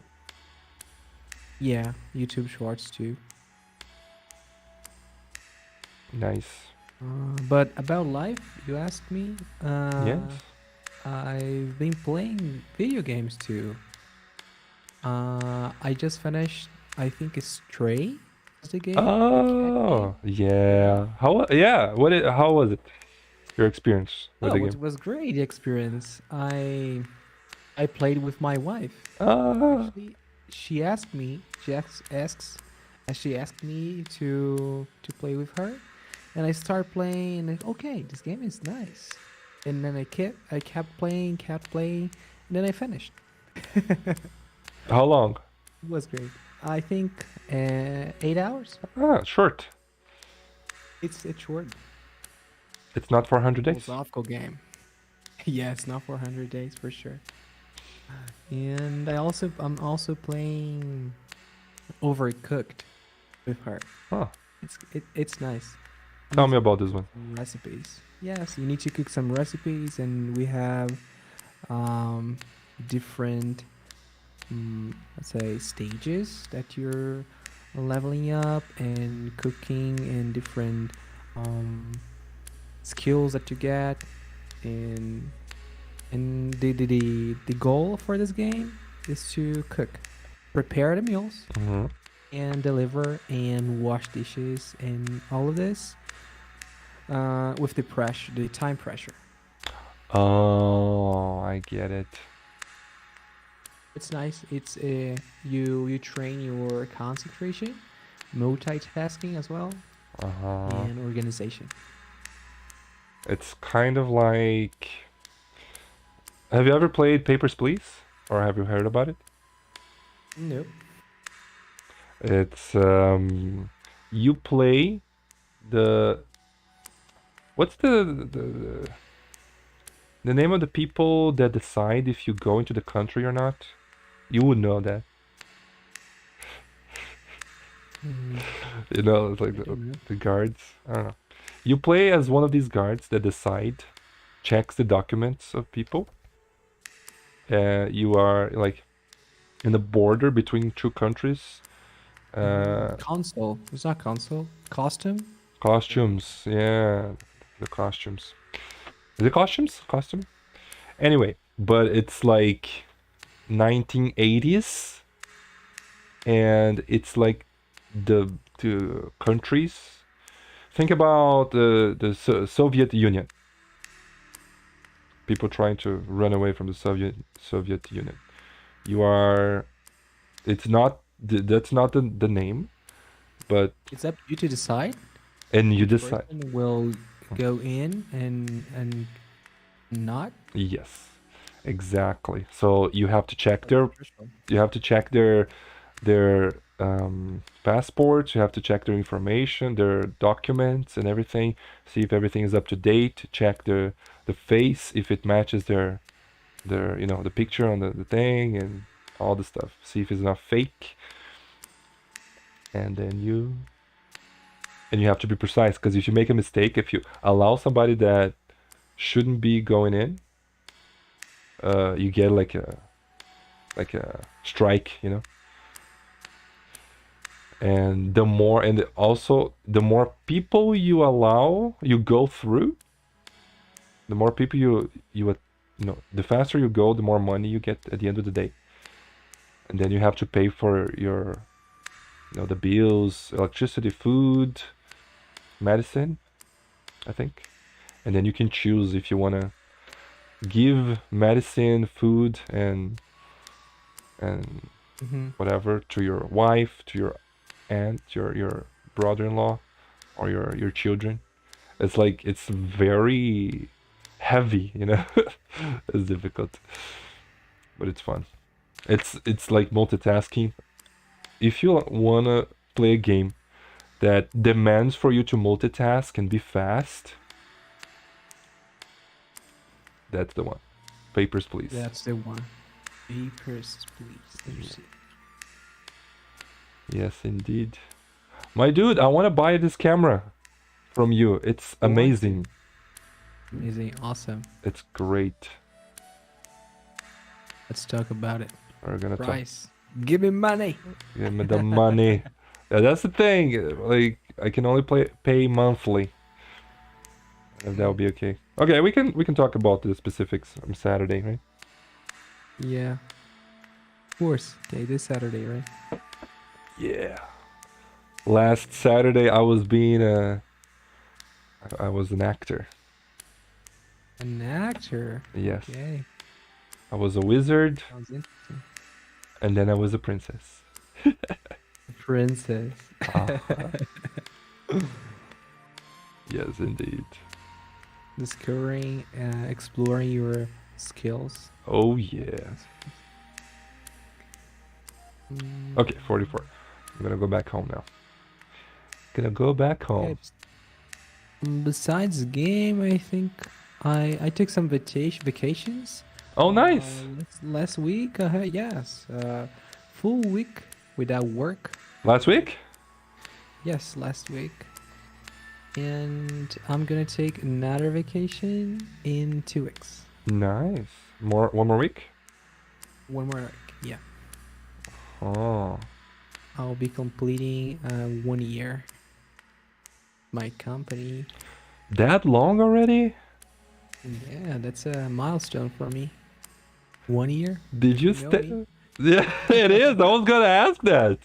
yeah, YouTube Shorts too. Nice. But about life, you asked me. Yes. I've been playing video games too. I just finished, I think it's Stray. Is the game? The cat game. Oh, yeah. How was it? Your experience with Oh, the it game? was great experience. I played with my wife. Ah, Actually, she asked me. She asked me to play with her, and I started playing. And okay, this game is nice. And then I kept playing, and then I finished. how long? It was great. I think 8 hours. Ah, short. It's short. It's not 400 days. Philosophical game. Yeah, it's not 400 days for sure. And I'm also playing Overcooked with her. Huh. It's nice. Tell me about this one. Recipes. Yes, you need to cook some recipes, and we have different let's say stages that you're leveling up and cooking, and different skills that you get, and the goal for this game is to cook, prepare the meals, Mm-hmm. and deliver and wash dishes and all of this with the time pressure. Oh, I get it. It's nice. It's you train your concentration, multitasking as well, Uh-huh. and organization. It's kind of like. Have you ever played Papers, Please? Or have you heard about it? Nope. It's you play the what's the name of the people that decide if you go into the country or not? You would know that. You know, it's like I don't know. the guards. I don't know. You play as one of these guards that decide, checks the documents of people. You are like in the border between two countries. Console. It's not console. Costume. Costumes, yeah, the costumes. Is it costumes? Costume? Anyway, but it's like 1980s, and it's like the countries. Think about the Soviet Union. People trying to run away from the Soviet Union. You are. It's not. That's not the name, but It's up to you to decide and you which decide. person will go in and not. Yes, exactly. So you have to check That's their. interesting. You have to check their passports. You have to check their information, their documents, and everything. See if everything is up to date. Check the face if it matches their the picture on the thing and all the stuff. See if it's not fake, and then you have to be precise because if you make a mistake, if you allow somebody that shouldn't be going in, you get like a strike. And also the more people you go through, the more people the faster you go, the more money you get at the end of the day. And then you have to pay for the bills, electricity, food, medicine, I think. And then you can choose if you want to give medicine, food, and Mm-hmm. whatever to your wife, to your aunt, your brother-in-law, or your children. It's very heavy. It's difficult, but it's fun. It's like multitasking. If you wanna play a game that demands for you to multitask and be fast, that's the one. Papers, Please. That's the one. Papers, please. Let me see. Yes, indeed. My dude, I want to buy this camera from you. It's I want amazing. Amazing, awesome. It's great. Let's talk about it. We're gonna talk. Price. Give me money. Give me the money. Yeah, that's the thing. Like I can only pay monthly. If that would be okay. Okay, we can talk about the specifics on Saturday, right? Yeah. Of course. Okay, this Saturday, right? Yeah. Last Saturday I was an actor. An actor. Yes. Okay. I was a wizard Sounds interesting. and then I was a princess. Princess. Yes, indeed. Discovering, exploring your skills. Oh yeah. Mm, Okay, 44. I'm gonna go back home now. Gonna go back okay, home. besides the game, I think I took some vacations. Oh, nice. Last week, yes, full week without work. Last week? Yes, last week. And I'm gonna take another vacation in 2 weeks. Nice. One more week? One more week, yeah. Oh. I'll be completing 1 year. My company. That long already? Yeah, that's a milestone for me. 1 year. Did you know stay? me. Yeah, it is. I was gonna ask that.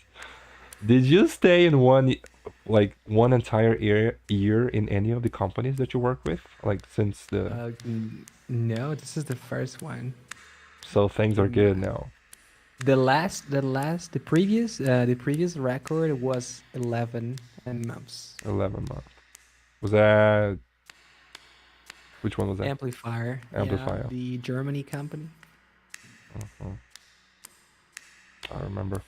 Did you stay in one entire year in any of the companies that you work with? Like since No, this is the first one. so things are good now. The previous record was 11 months. 11 months. Was that which one was that? Amplifier. Amplifier. Yeah, the Germany company. Mhm. I remember.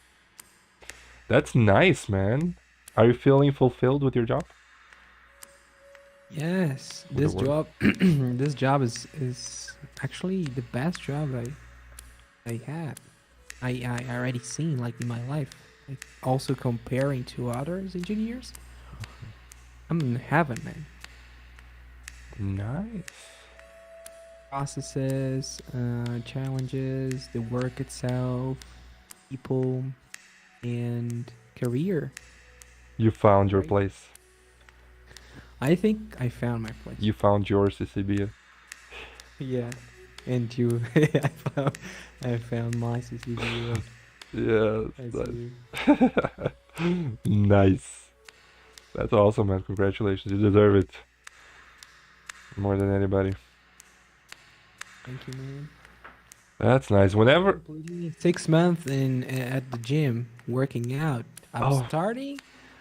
That's nice, man. Are you feeling fulfilled with your job? Yes, With the this work? job, this job is actually the best job I had. I already seen like in my life. Like also comparing to others engineers, I'm in heaven, man. Nice. Processes, challenges, the work itself, people, and career. You found your Right. place. I think I found my place. You found your CCB. Yeah, and you, I found my CCTV. Yes. I That's see. Nice. That's awesome, man. Congratulations. You deserve it more than anybody. Thank you, man. That's nice. Whenever. Completing 6 months in at the gym working out. Oh,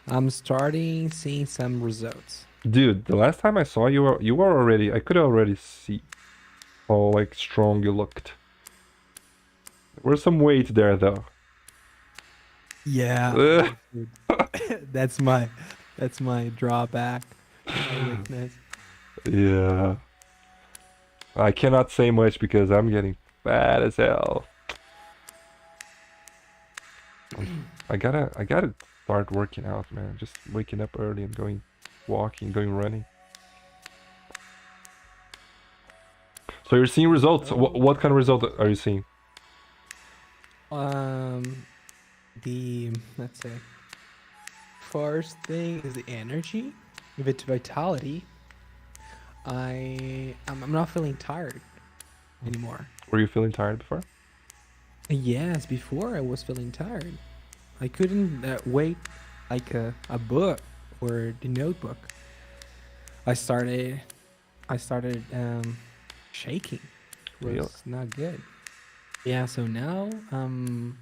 I'm starting seeing some results. dude, the last time I saw you, you were already. I could already see how like strong you looked. There was some weight there, though. Yeah, Ugh. that's my drawback, my weakness. Yeah. I cannot say much because I'm getting fat as hell. I gotta start working out, man. Just waking up early and going walking, going running. So you're seeing results. What kind of result are you seeing? Um, the let's say first thing is the energy. If it's vitality, I'm not feeling tired anymore. Were you feeling tired before? Yes, before I was feeling tired. I couldn't wait like a book or the notebook. I started shaking. It Real. was not good. Yeah, so now I'm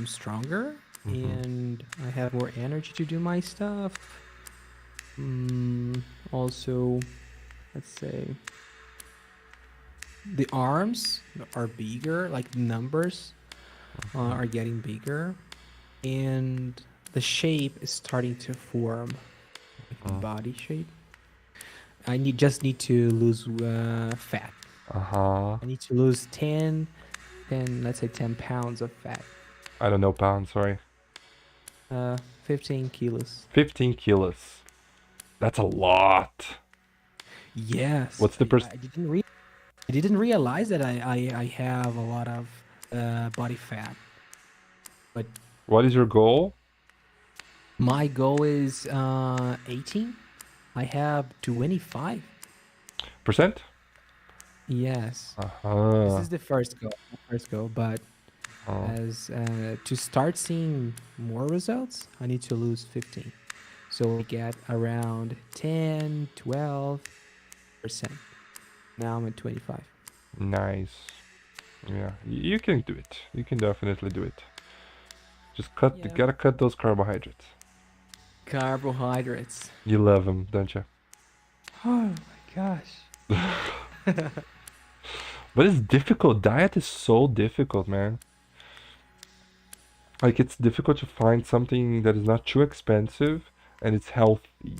stronger Mm-hmm. and I have more energy to do my stuff. Also, let's say the arms are bigger, like the numbers are getting bigger, and the shape is starting to form, like the body shape. Just need to lose fat. Uh-huh. I need to lose let's say 10 pounds of fat. I don't know pounds, sorry. 15 kilos. 15 kilos. That's a lot. Yes, What's the I didn't realize that I have a lot of body fat. But What is your goal? my goal is 18. I have 25. Percent? Yes. This Uh-huh. is the first goal. But Oh, as to start seeing more results, I need to lose 15. So I get around 10, 12%. Now I'm at 25. nice. Yeah, you can do it. You can definitely do it. Just Yeah. gotta cut those carbohydrates. Carbohydrates. You love them, don't you? Oh my gosh. But it's difficult. Diet is so difficult, man. Like, it's difficult to find something that is not too expensive and it's healthy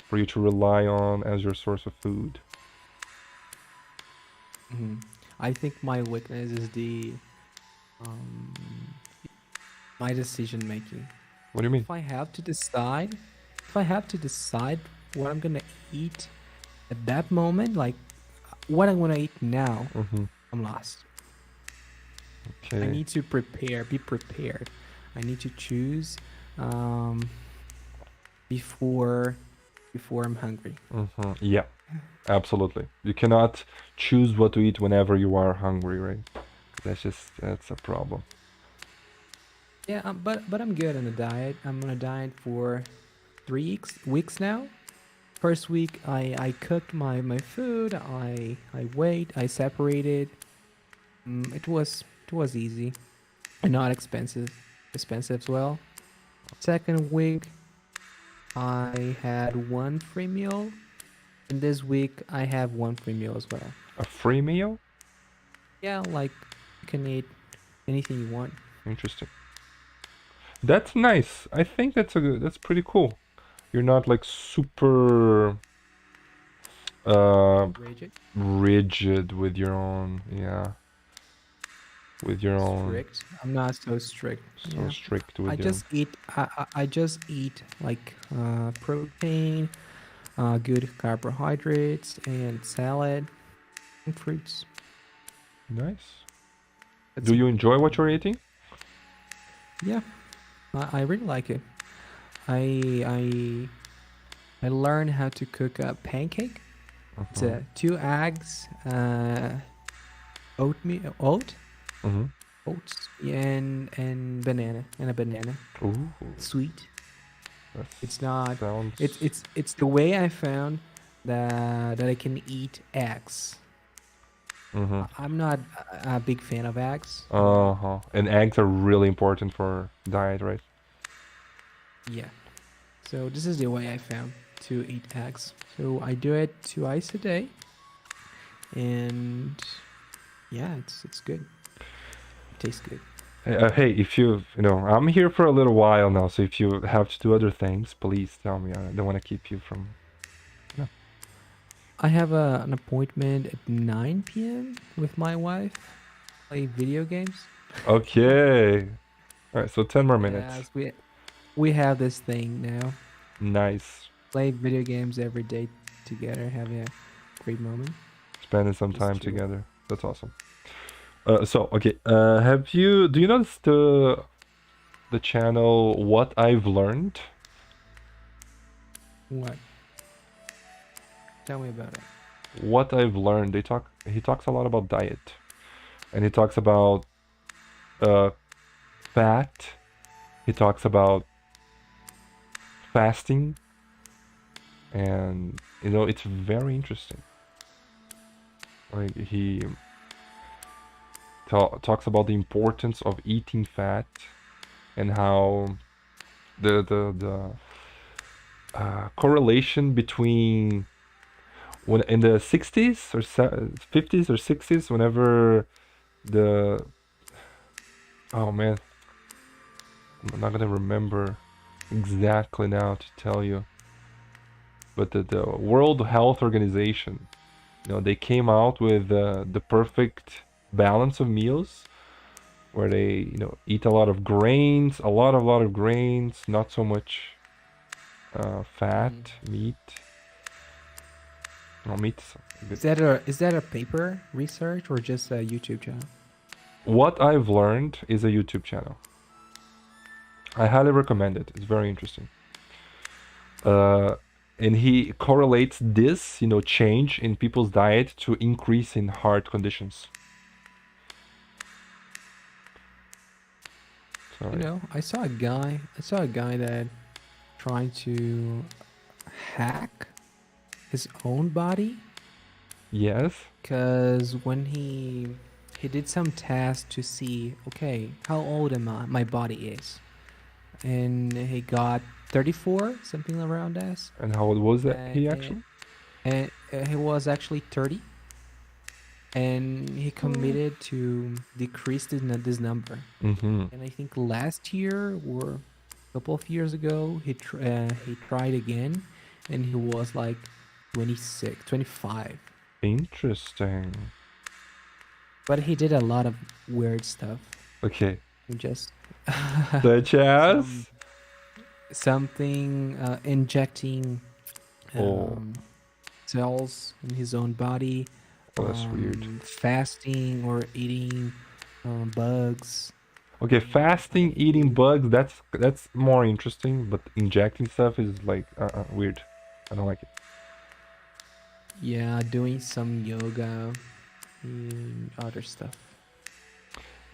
for you to rely on as your source of food. Mhm. I think my weakness is the um, my decision making. What do you mean? If I have to decide, if I have to decide what I'm gonna eat at that moment, like what I'm gonna eat now, Mm-hmm. I'm lost. I Okay. need to be prepared. I need to choose um, before I'm hungry. Mm-hmm. Yeah, absolutely. You cannot choose what to eat whenever you are hungry, right? That's a problem. Yeah, but I'm good on a diet. I'm on a diet for 3 weeks now. First week, I cooked my food. I weighed. I separated. It was easy and not expensive as well. Second week, I had one free meal, and this week I have one free meal as well. A free meal? Yeah, like you can eat anything you want. Interesting. That's nice. I think that's pretty cool. You're not like super uh Rigid, rigid with your own, yeah, with your own strict. I'm not so strict. so Yeah, strict I with your. just eat. I just eat like protein, good carbohydrates, and salad and fruits. Nice. That's Do you enjoy what you're eating? Yeah, I really like it. I I I learned how to cook a pancake. It's Uh-huh. 2 eggs, oat, oats and banana and a banana. Ooh, Sweet. that It's not. sounds. It's the way I found that I can eat eggs. Mm-hmm. I'm not a big fan of eggs. Uh-huh. And eggs are really important for diet, right? Yeah. So this is the way I found to eat eggs. So I do it twice a day, and yeah, it's good. It tastes good. Hey, if I'm here for a little while now, so if you have to do other things, please tell me. I don't want to keep you from. No. I have an appointment at 9 p.m. with my wife. Play video games. Okay. All right, so 10 more minutes. Yes, we have this thing now. Nice. Play video games every day together, having a great moment. Spending some Just time chill. together. That's awesome. Okay. Do you notice the channel What I've Learned? What? Tell me about it. What I've Learned. He talks a lot about diet. And he talks about uh fat. He talks about fasting, and it's very interesting. Like he talks about the importance of eating fat and how the correlation between when in the 60s or 50s or 60s, whenever the oh man, I'm not gonna remember exactly now to tell you, but the World Health Organization, they came out with the perfect balance of meals where they, eat a lot of grains, a lot of grains, not so much fat, meat. No, meat's good. Is that a paper research or just a YouTube channel? What I've Learned is a YouTube channel. I highly recommend it. It's very interesting. And he correlates this, change in people's diet to increase in heart conditions. You know, I saw a guy. I saw a guy that trying to hack his own body. Yes. Because when he did some test to see, okay, how old am I? My body is, and he got 34, something around that. And how old was that he And, actually? and he was actually 30, and he committed to decrease this number. Mm-hmm. And I think last year or a couple of years ago, he tried again, and he was like 26, 25. Interesting. But he did a lot of weird stuff. Okay. Just Such as? something injecting Oh, cells in his own body, that's weird. fasting or eating bugs. Okay, fasting, eating bugs, that's more interesting, but injecting stuff is like weird. I don't like it. Yeah, doing some yoga and other stuff.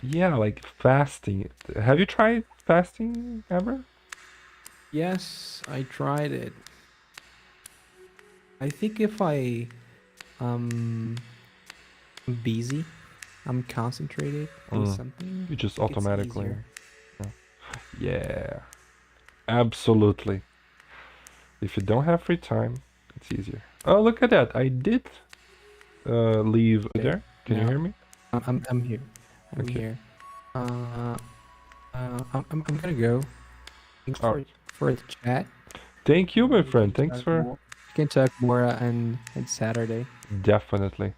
Yeah, like fasting. Have you tried fasting ever? Yes, I tried it. I think if um I'm busy, I'm concentrated on something, You just I think it's automatically. easier. Yeah, absolutely. If you don't have free time, it's easier. Oh, look at that. I did leave Okay, there. Can you now hear me? I'm here. I'm Okay. here. Uh, I'm gonna go. Thanks All right. for the chat. Thank you, my We friend. can Thanks talk for more. We can talk more on Saturday. definitely.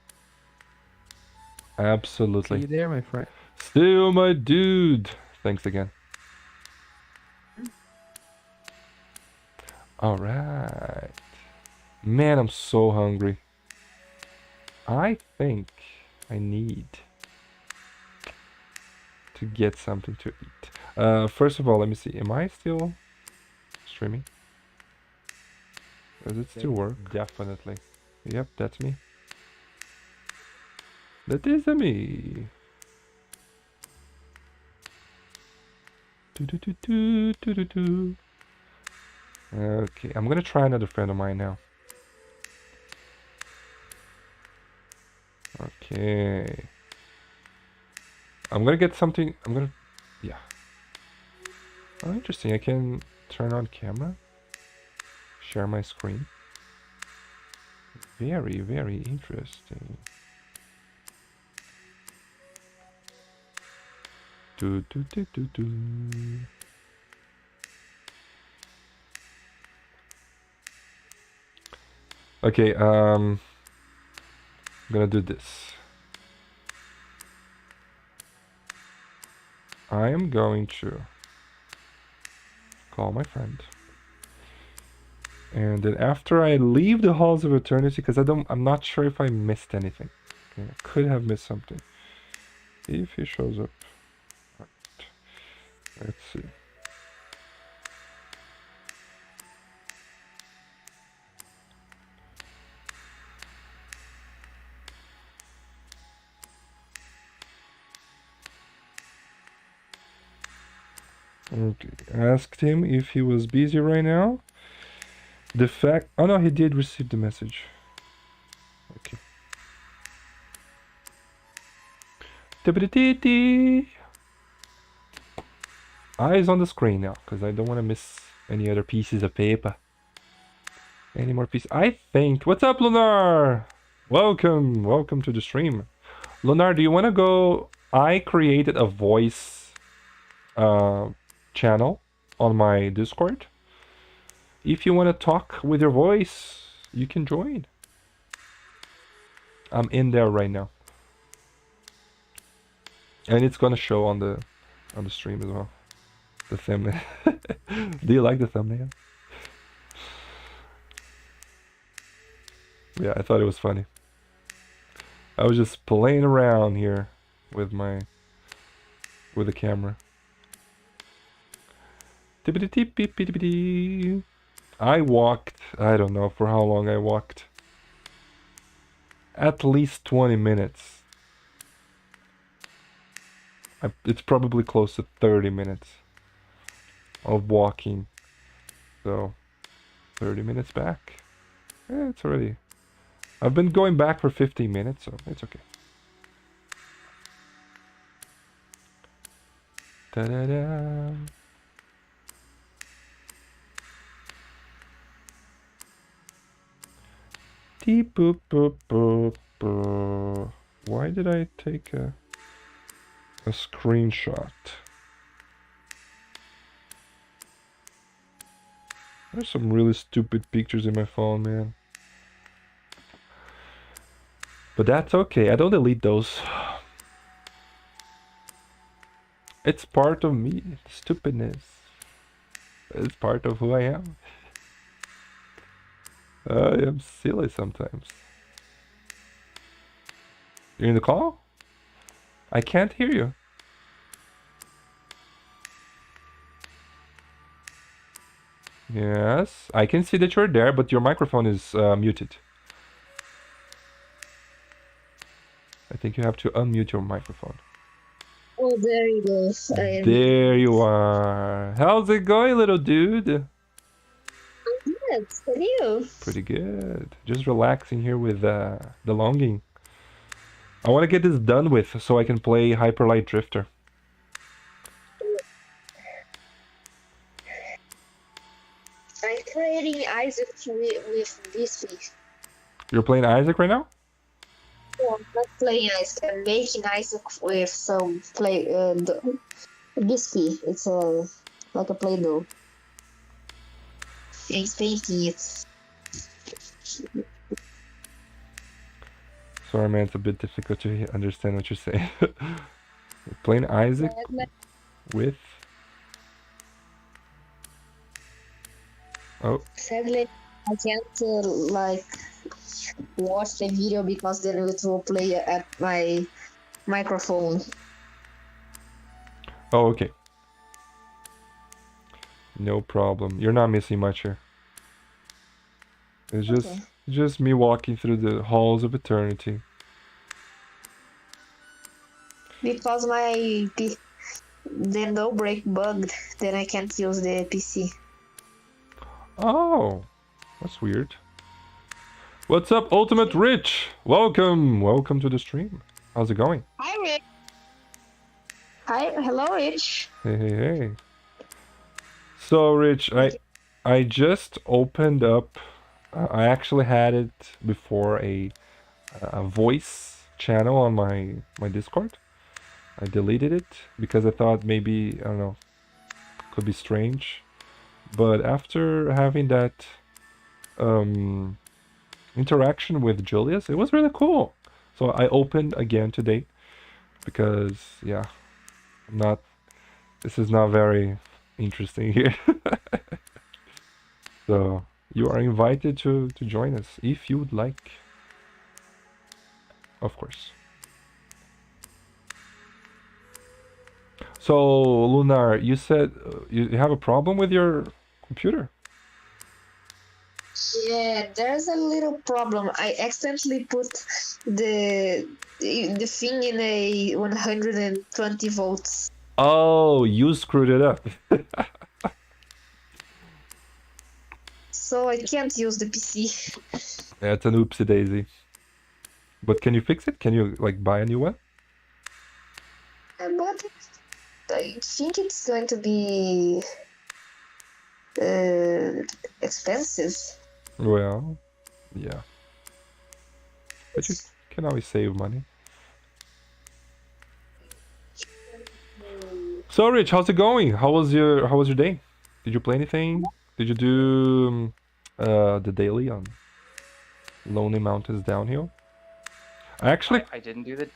See Absolutely. you there, my friend. Still my dude. Thanks again. All right. Man, I'm so hungry. I think I need to get something to eat. First of all, let me see. Am I still streaming? Does it still work? Definitely. Yep, that's me. That is me. Okay, I'm gonna try another friend of mine now. Okay. I'm gonna get something. Yeah. Oh, interesting. I can turn on camera, share my screen. Very, very interesting. Do, do, do, do, do. Okay, I'm gonna do this. I am going to call my friend. And then after I leave the halls of eternity, because I'm not sure if I missed anything. Okay, I could have missed something. If he shows up. Right. Let's see. Okay, asked him if he was busy right now. The fact, oh no, he did receive the message. Okay. Eyes on the screen now, because I don't want to miss any other pieces of paper. Any more pieces? I think. What's up, Lunar? Welcome to the stream. Lunar, do you want to go? I created a voice channel on my Discord. If you want to talk with your voice, you can join. I'm in there right now. And it's gonna show on the stream as well. The thumbnail. Do you like the thumbnail? Yeah, I thought it was funny. I was just playing around here with the camera. I walked, I don't know for how long I walked. At least 20 minutes. It's probably close to 30 minutes of walking. So, 30 minutes back. It's already... I've been going back for 15 minutes, so it's okay. Da-da-da. Deep boop boop boop boop. Why did I take a screenshot? There's some really stupid pictures in my phone, man. But that's okay. I don't delete those. It's part of me. Stupidness. It's part of who I am. I am silly sometimes. You're in the call? I can't hear you. Yes, I can see that you're there, but your microphone is muted. I think you have to unmute your microphone. Oh, there you go. There you are. How's it going, little dude? Good. How are you? Pretty good. Just relaxing here with the longing. I want to get this done with so I can play Hyper Light Drifter. I'm creating Isaac with this week. You're playing Isaac right now? No, I'm not playing Isaac. I'm making Isaac with some biscuit. It's like a Play-Doh. He's painting it. Sorry, man, it's a bit difficult to understand what you're saying. You're playing Isaac with... Oh. Sadly, I can't like watch the video because then it will play at my microphone. Oh, okay. No problem. You're not missing much here. It's just me walking through the halls of eternity. Because my the no break bugged, then I can't use the PC. Oh, that's weird. What's up, UltimateRich? Welcome to the stream. How's it going? Hi, Rich. Hello, Rich. Hey. So, Rich, I just opened up. I actually had it before a voice channel on my Discord. I deleted it because I thought maybe, I don't know, could be strange. But after having that interaction with Julius, it was really cool. So I opened again today because, yeah, this is not very interesting here. So you are invited to join us if you would like, of course. So, Lunar, you said you have a problem with your computer? Yeah, there's a little problem. I accidentally put the thing in a 120 volts. Oh, you screwed it up. So I can't use the PC. Yeah, it's an oopsie daisy. But can you fix it? Can you like buy a new one? But I think it's going to be expensive. Well, yeah. But you can always save money. So, Rich, how's it going? How was your day? Did you play anything? Did you do the daily on Lonely Mountains Downhill? I didn't do the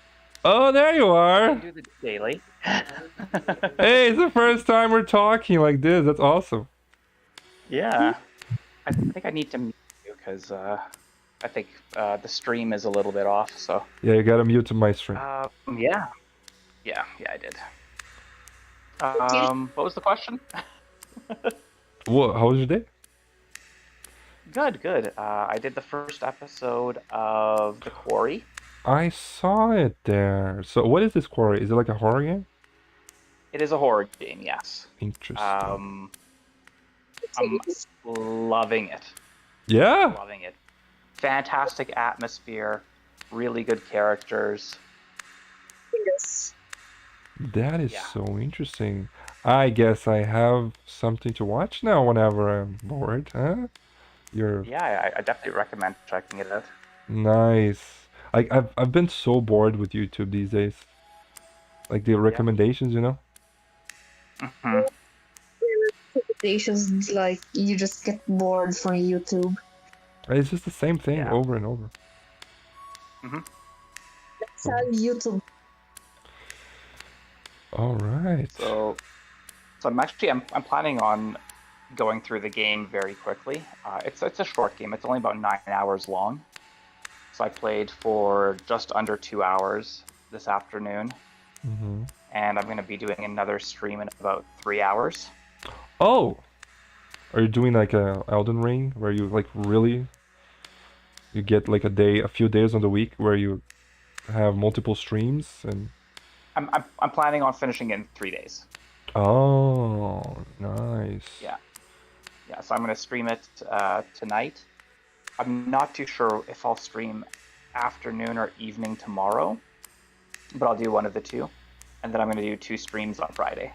Oh, there you are. do the daily. Hey, it's the first time we're talking like this. That's awesome. Yeah, I think I need to mute you because I think the stream is a little bit off. So Yeah, you gotta mute my stream. yeah, I did. What was the question? What? How was your day? Good. I did the first episode of The Quarry. I saw it there. So, what is this Quarry? Is it like a horror game? It is a horror game, yes. Interesting. I'm loving it. Yeah. Loving it. Fantastic atmosphere, really good characters. Yes. That is Yeah. so interesting. I guess I have something to watch now whenever I'm bored, huh? You're Yeah, I definitely recommend checking it out. nice. I've been so bored with YouTube these days. Like the recommendations, you know? hmm Recommendations, like you just get bored from YouTube. It's just the same thing Yeah. over and over. That's how YouTube. All right. So I'm planning on going through the game very quickly. It's a short game. It's only about 9 hours long. So I played for just under 2 hours this afternoon, Mm-hmm. and I'm going to be doing another stream in about 3 hours. Oh, are you doing like a Elden Ring where you like really you get like a few days on the week where you have multiple streams and I'm planning on finishing it in 3 days. oh, nice. Yeah. So I'm going to stream it tonight. I'm not too sure if I'll stream afternoon or evening tomorrow, but I'll do one of the two. And then I'm going to do 2 streams on Friday.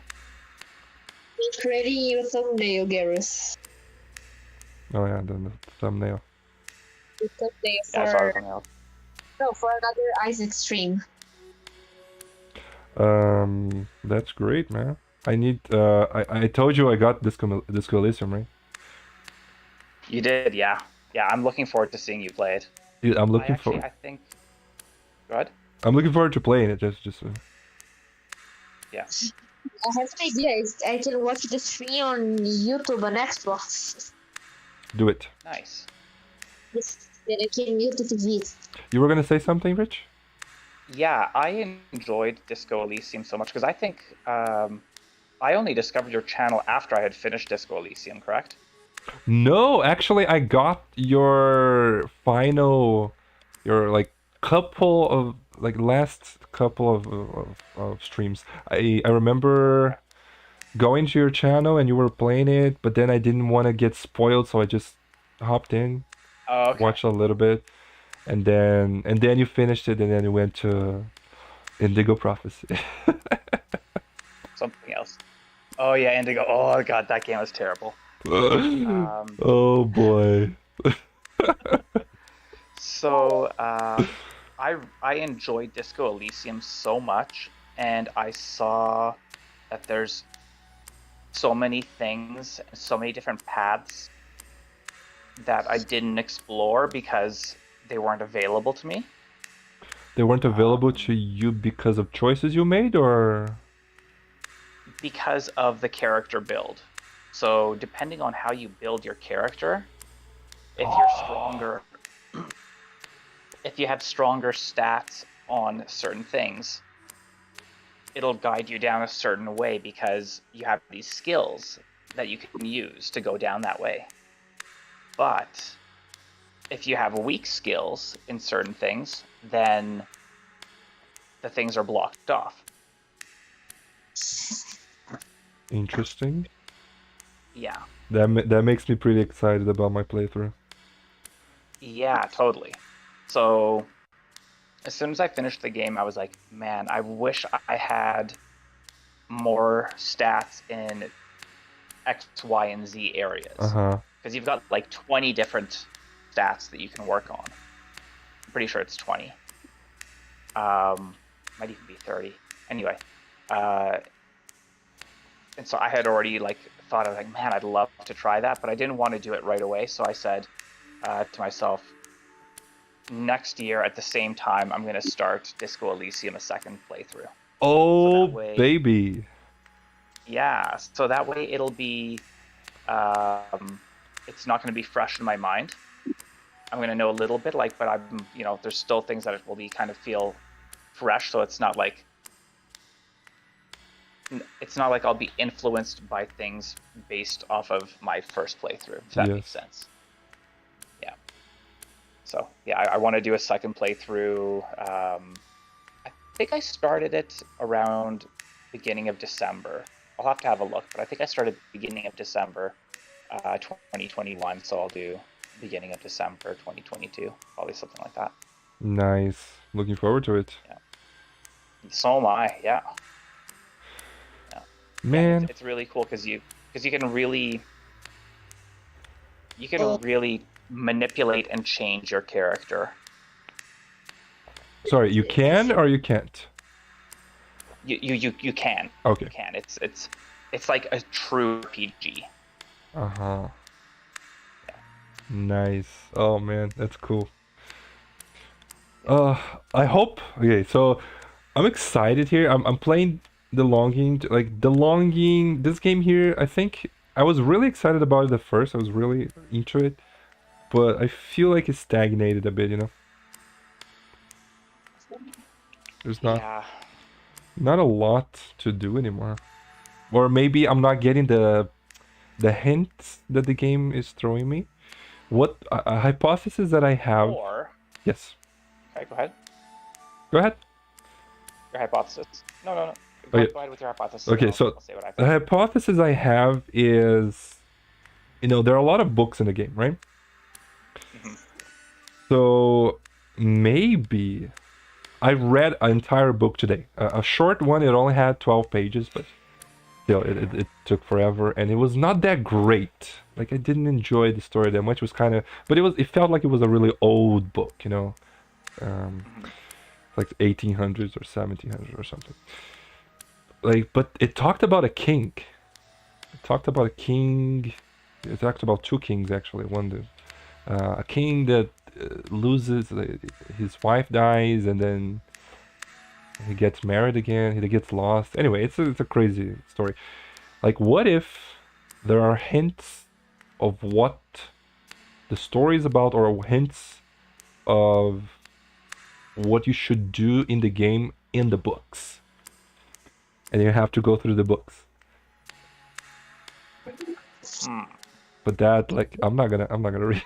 Creating your thumbnail, Garrus. Oh yeah, the thumbnail. The thumbnail Yeah, I saw something else. for another Isaac stream. That's great, man. I need I told you I got Disco Elysium, right? You did, yeah. Yeah, I'm looking forward to seeing you play it. Yeah, I'm looking I think... Go ahead. I'm looking forward to playing it. Just Yeah. I have an idea. I can watch the stream on YouTube on Xbox. do it. Nice. Then I can mute the TV. You were gonna say something, Rich? Yeah, I enjoyed Disco Elysium so much because I think I only discovered your channel after I had finished Disco Elysium, correct? No, actually, I got your like couple of like last couple of streams, I remember going to your channel and you were playing it, but then I didn't want to get spoiled, so I just hopped in, Oh, okay. watched a little bit, and then you finished it, and then you went to Indigo Prophecy. Something else. Oh yeah, Indigo. Oh god, that game was terrible. Oh boy. So I enjoyed Disco Elysium so much, and I saw that there's so many things, so many different paths that I didn't explore because they weren't available to me. They weren't available to you because of choices you made, or? Because of the character build. So depending on how you build your character, if you're stronger, if you have stronger stats on certain things, it'll guide you down a certain way because you have these skills that you can use to go down that way. But if you have weak skills in certain things, then the things are blocked off. Interesting. Yeah. That makes me pretty excited about my playthrough. Yeah, totally. So as soon as I finished the game, I was like, man, I wish I had more stats in X, Y, and Z areas. Uh-huh. Because you've got like 20 different stats that you can work on. I'm pretty sure it's 20. Might even be 30. Anyway, and so I had already like thought, I was like, man, I'd love to try that, but I didn't want to do it right away. So I said to myself, next year at the same time, I'm going to start Disco Elysium a second playthrough. Oh, So way, baby. yeah, so that way it'll be, it's not going to be fresh in my mind. I'm going to know a little bit, like, but I'm, you know, there's still things that will be kind of feel fresh, so it's not like I'll be influenced by things based off of my first playthrough, if that makes sense. Yeah. So, yeah, I want to do a second playthrough. I think I started it around beginning of December. I'll have to have a look, but I think I started beginning of December 2021, so I'll do beginning of December 2022, probably something like that. Nice. Looking forward to it. Yeah. So am I, yeah. Man, it's really cool because you can really manipulate and change your character. sorry, you can or you can't? You can. Okay. You can. It's like a true RPG. Uh-huh. Nice. Oh man, that's cool. I hope. Okay, so I'm excited here. I'm playing The Longing. The Longing. This game here, I think I was really excited about it at first. I was really into it, but I feel like it's stagnated a bit. You know, there's not a lot to do anymore, or maybe I'm not getting the hints that the game is throwing me. What a hypothesis that I have. Or Yes. okay, go ahead. Go ahead. Your hypothesis. No. Go Okay. ahead with your hypothesis. Okay, I'll so say what I the think. hypothesis I have is, there are a lot of books in the game, right? Mhm. So maybe I read an entire book today. A short one, it only had 12 pages, but still, it took forever, and it was not that great. Like, I didn't enjoy the story that much. It was kind of, but it felt like it was a really old book, like 1800s or 1700s or something. Like, but it talked about a king. It talked about a king. It talked about two kings actually. A king that loses, his wife dies, and then he gets married again. He gets lost. Anyway, it's a crazy story. Like, what if there are hints of what the story is about, or hints of what you should do in the game in the books, and you have to go through the books. But that, like, I'm not gonna read.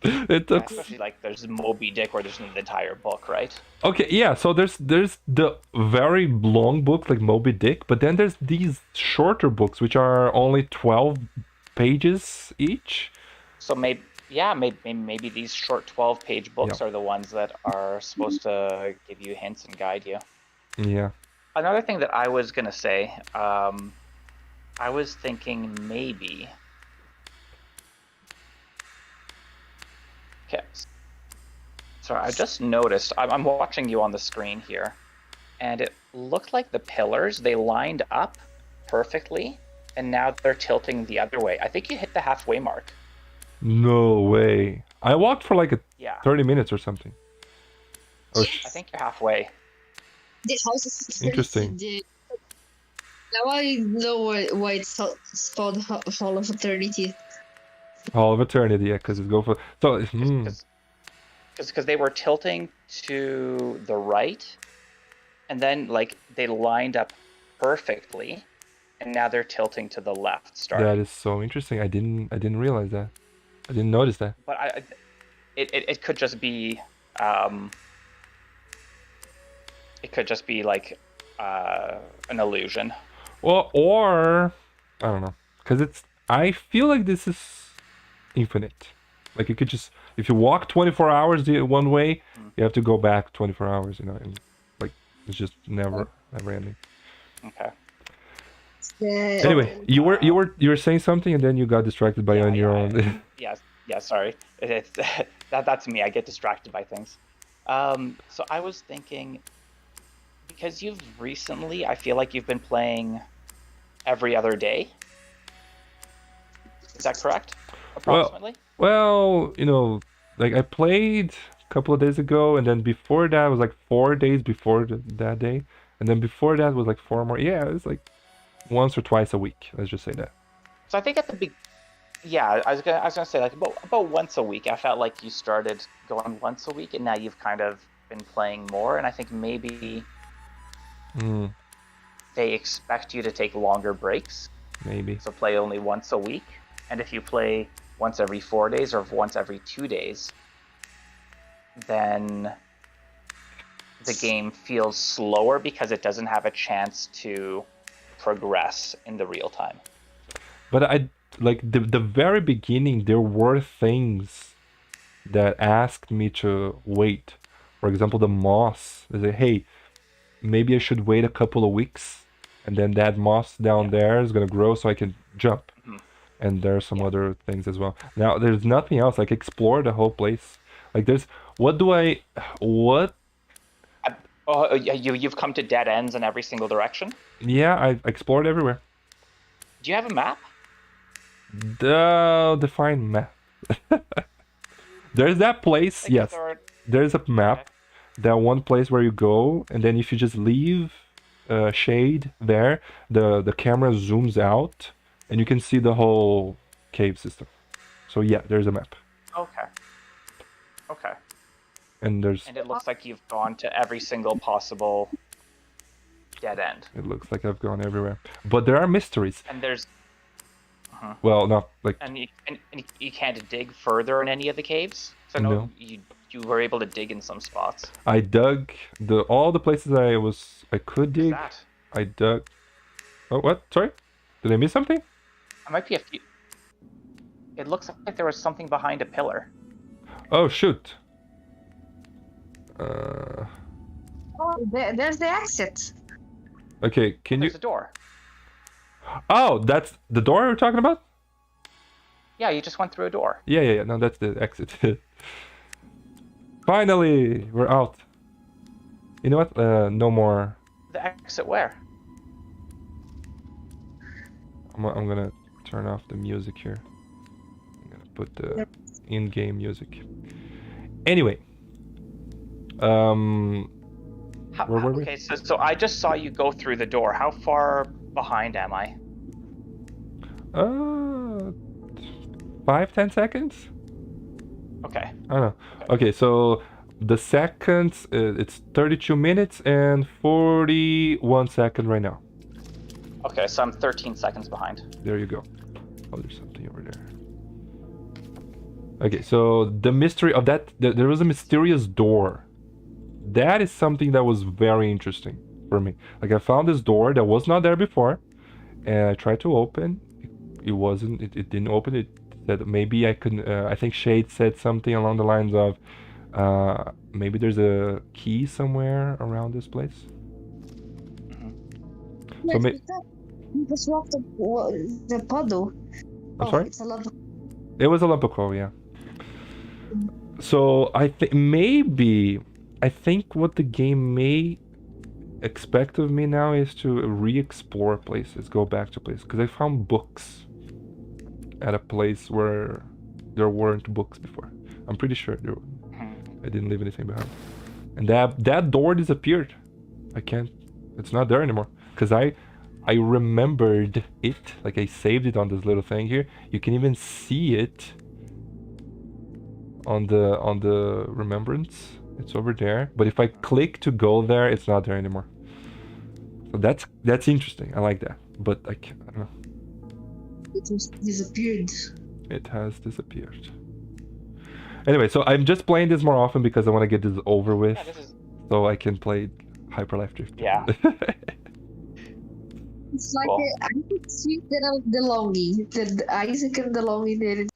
It Yeah, took. especially like there's Moby Dick where there's an entire book, right? Okay, yeah. So there's the very long books like Moby Dick, but then there's these shorter books which are only 12 pages each. So maybe these short 12-page books Yeah. are the ones that are supposed to give you hints and guide you. Yeah. Another thing that I was gonna say, I was thinking maybe. Okay. Sorry, I just noticed. I'm watching you on the screen here, and it looked like the pillars, they lined up perfectly, and now they're tilting the other way. I think you hit the halfway mark. No way. I walked for like Yeah, 30 minutes or something. Oh, I think you're halfway. The house is Interesting. Now I know why it's called Hall of Eternity. Hall of Eternity, yeah, because it's go for. So, Because they were tilting to the right, and then like they lined up perfectly, and now they're tilting to the left. Starting. that is so interesting. I didn't realize that. I didn't notice that. But it could just be it could just be like an illusion. Well, or I don't know, because it's. I feel like this is infinite. Like you could just, if you walk 24 hours the one way, you have to go back 24 hours. You know, and like it's just never ending. Okay. Anyway, you were saying something and then you got distracted by on your own. Yes. Yeah. Sorry. It's that's me. I get distracted by things. So I was thinking, because you've recently, I feel like you've been playing every other day. Is that correct? Approximately. Well, you know, like I played a couple of days ago, and then before that was like 4 days before that day, and then before that was like 4 more. Yeah, it's like once or twice a week. Let's just say that. So I think at the yeah, I was gonna say like about once a week. I felt like you started going once a week, and now you've kind of been playing more. And I think maybe they expect you to take longer breaks. Maybe. So play only once a week, and if you play once every 4 days or once every 2 days, then the game feels slower because it doesn't have a chance to progress in the real time. But I like the very beginning there were things that asked me to wait. For example, the moss. They say, hey, maybe I should wait a couple of weeks, and then that moss down there is gonna grow so I can jump. And there are some other things as well. Now there's nothing else. Like explore the whole place. Like there's what? Oh, you've come to dead ends in every single direction. Yeah, I explored everywhere. Do you have a map? Define map. There's that place. Like, Yes, there's a map. Okay. That one place where you go, and then if you just leave shade there, the camera zooms out, and you can see the whole cave system. So yeah, there's a map. Okay. Okay. And And it looks like you've gone to every single possible dead end. it looks like I've gone everywhere. But there are mysteries. And there's Well, not like and you can't dig further in any of the caves. So no, No. you were able to dig in some spots. I dug all the places I could dig. That I dug. Oh, what? Sorry? Did I miss something? might be a few. It looks like there was something behind a pillar. Oh, shoot. Oh, there's the exit. Okay, can you... There's a door. Oh, that's the door we're talking about? Yeah, you just went through a door. Yeah. No, that's the exit. Finally, we're out. You know what? No more. The exit where? I'm gonna turn off the music here. I'm gonna put the in-game music. Anyway. Where were we? Okay, so I just saw you go through the door. How far behind am I? 5-10 seconds? Okay. I don't know. Okay, so the seconds, it's 32 minutes and 41 seconds right now. Okay, so I'm 13 seconds behind. There you go. Oh, there's something over there. Okay, so the mystery of that, there was a mysterious door. That is something that was very interesting for me. Like I found this door that was not there before, and I tried to open. It wasn't. It didn't open. It said maybe I couldn't. I think Shade said something along the lines of, maybe there's a key somewhere around this place. So You just walked the puddle. I'm sorry. It's a lot of... It was a lump of coal, yeah. So I think maybe, I think what the game may expect of me now is to re-explore places, go back to places, because I found books at a place where there weren't books before. I'm pretty sure there were. I didn't leave anything behind. And that door disappeared. I can't. It's not there anymore. Because I remembered it. Like I saved it on this little thing here. You can even see it on the remembrance. It's over there. But if I click to go there, it's not there anymore. So that's interesting. I like that. But I don't know. It just disappeared. It has disappeared. Anyway, so I'm just playing this more often because I want to get this over with, so I can play Hyper Life Drift. Yeah. It's like Cool. I could see the longing. The Isaac and the longing.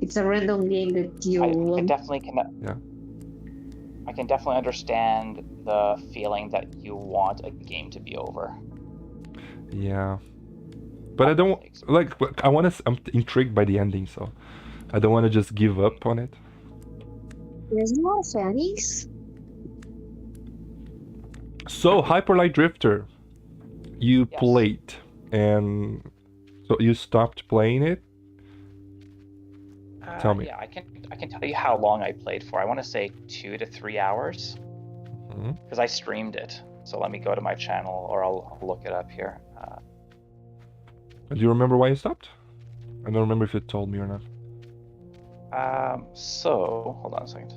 It's a random game that you I want. definitely can. Yeah. I can definitely understand the feeling that you want a game to be over. Yeah. But I don't like. I want to. I'm intrigued by the ending, so I don't want to just give up on it. There's a lot of endings. So Hyper Light Drifter, you Yes. played, and so you stopped playing it. Tell me. Yeah, I can tell you how long I played for. I want to say 2 to 3 hours Mhm. because I streamed it. So let me go to my channel, or I'll look it up here. Do you remember why you stopped? I don't remember if you told me or not. So hold on a second.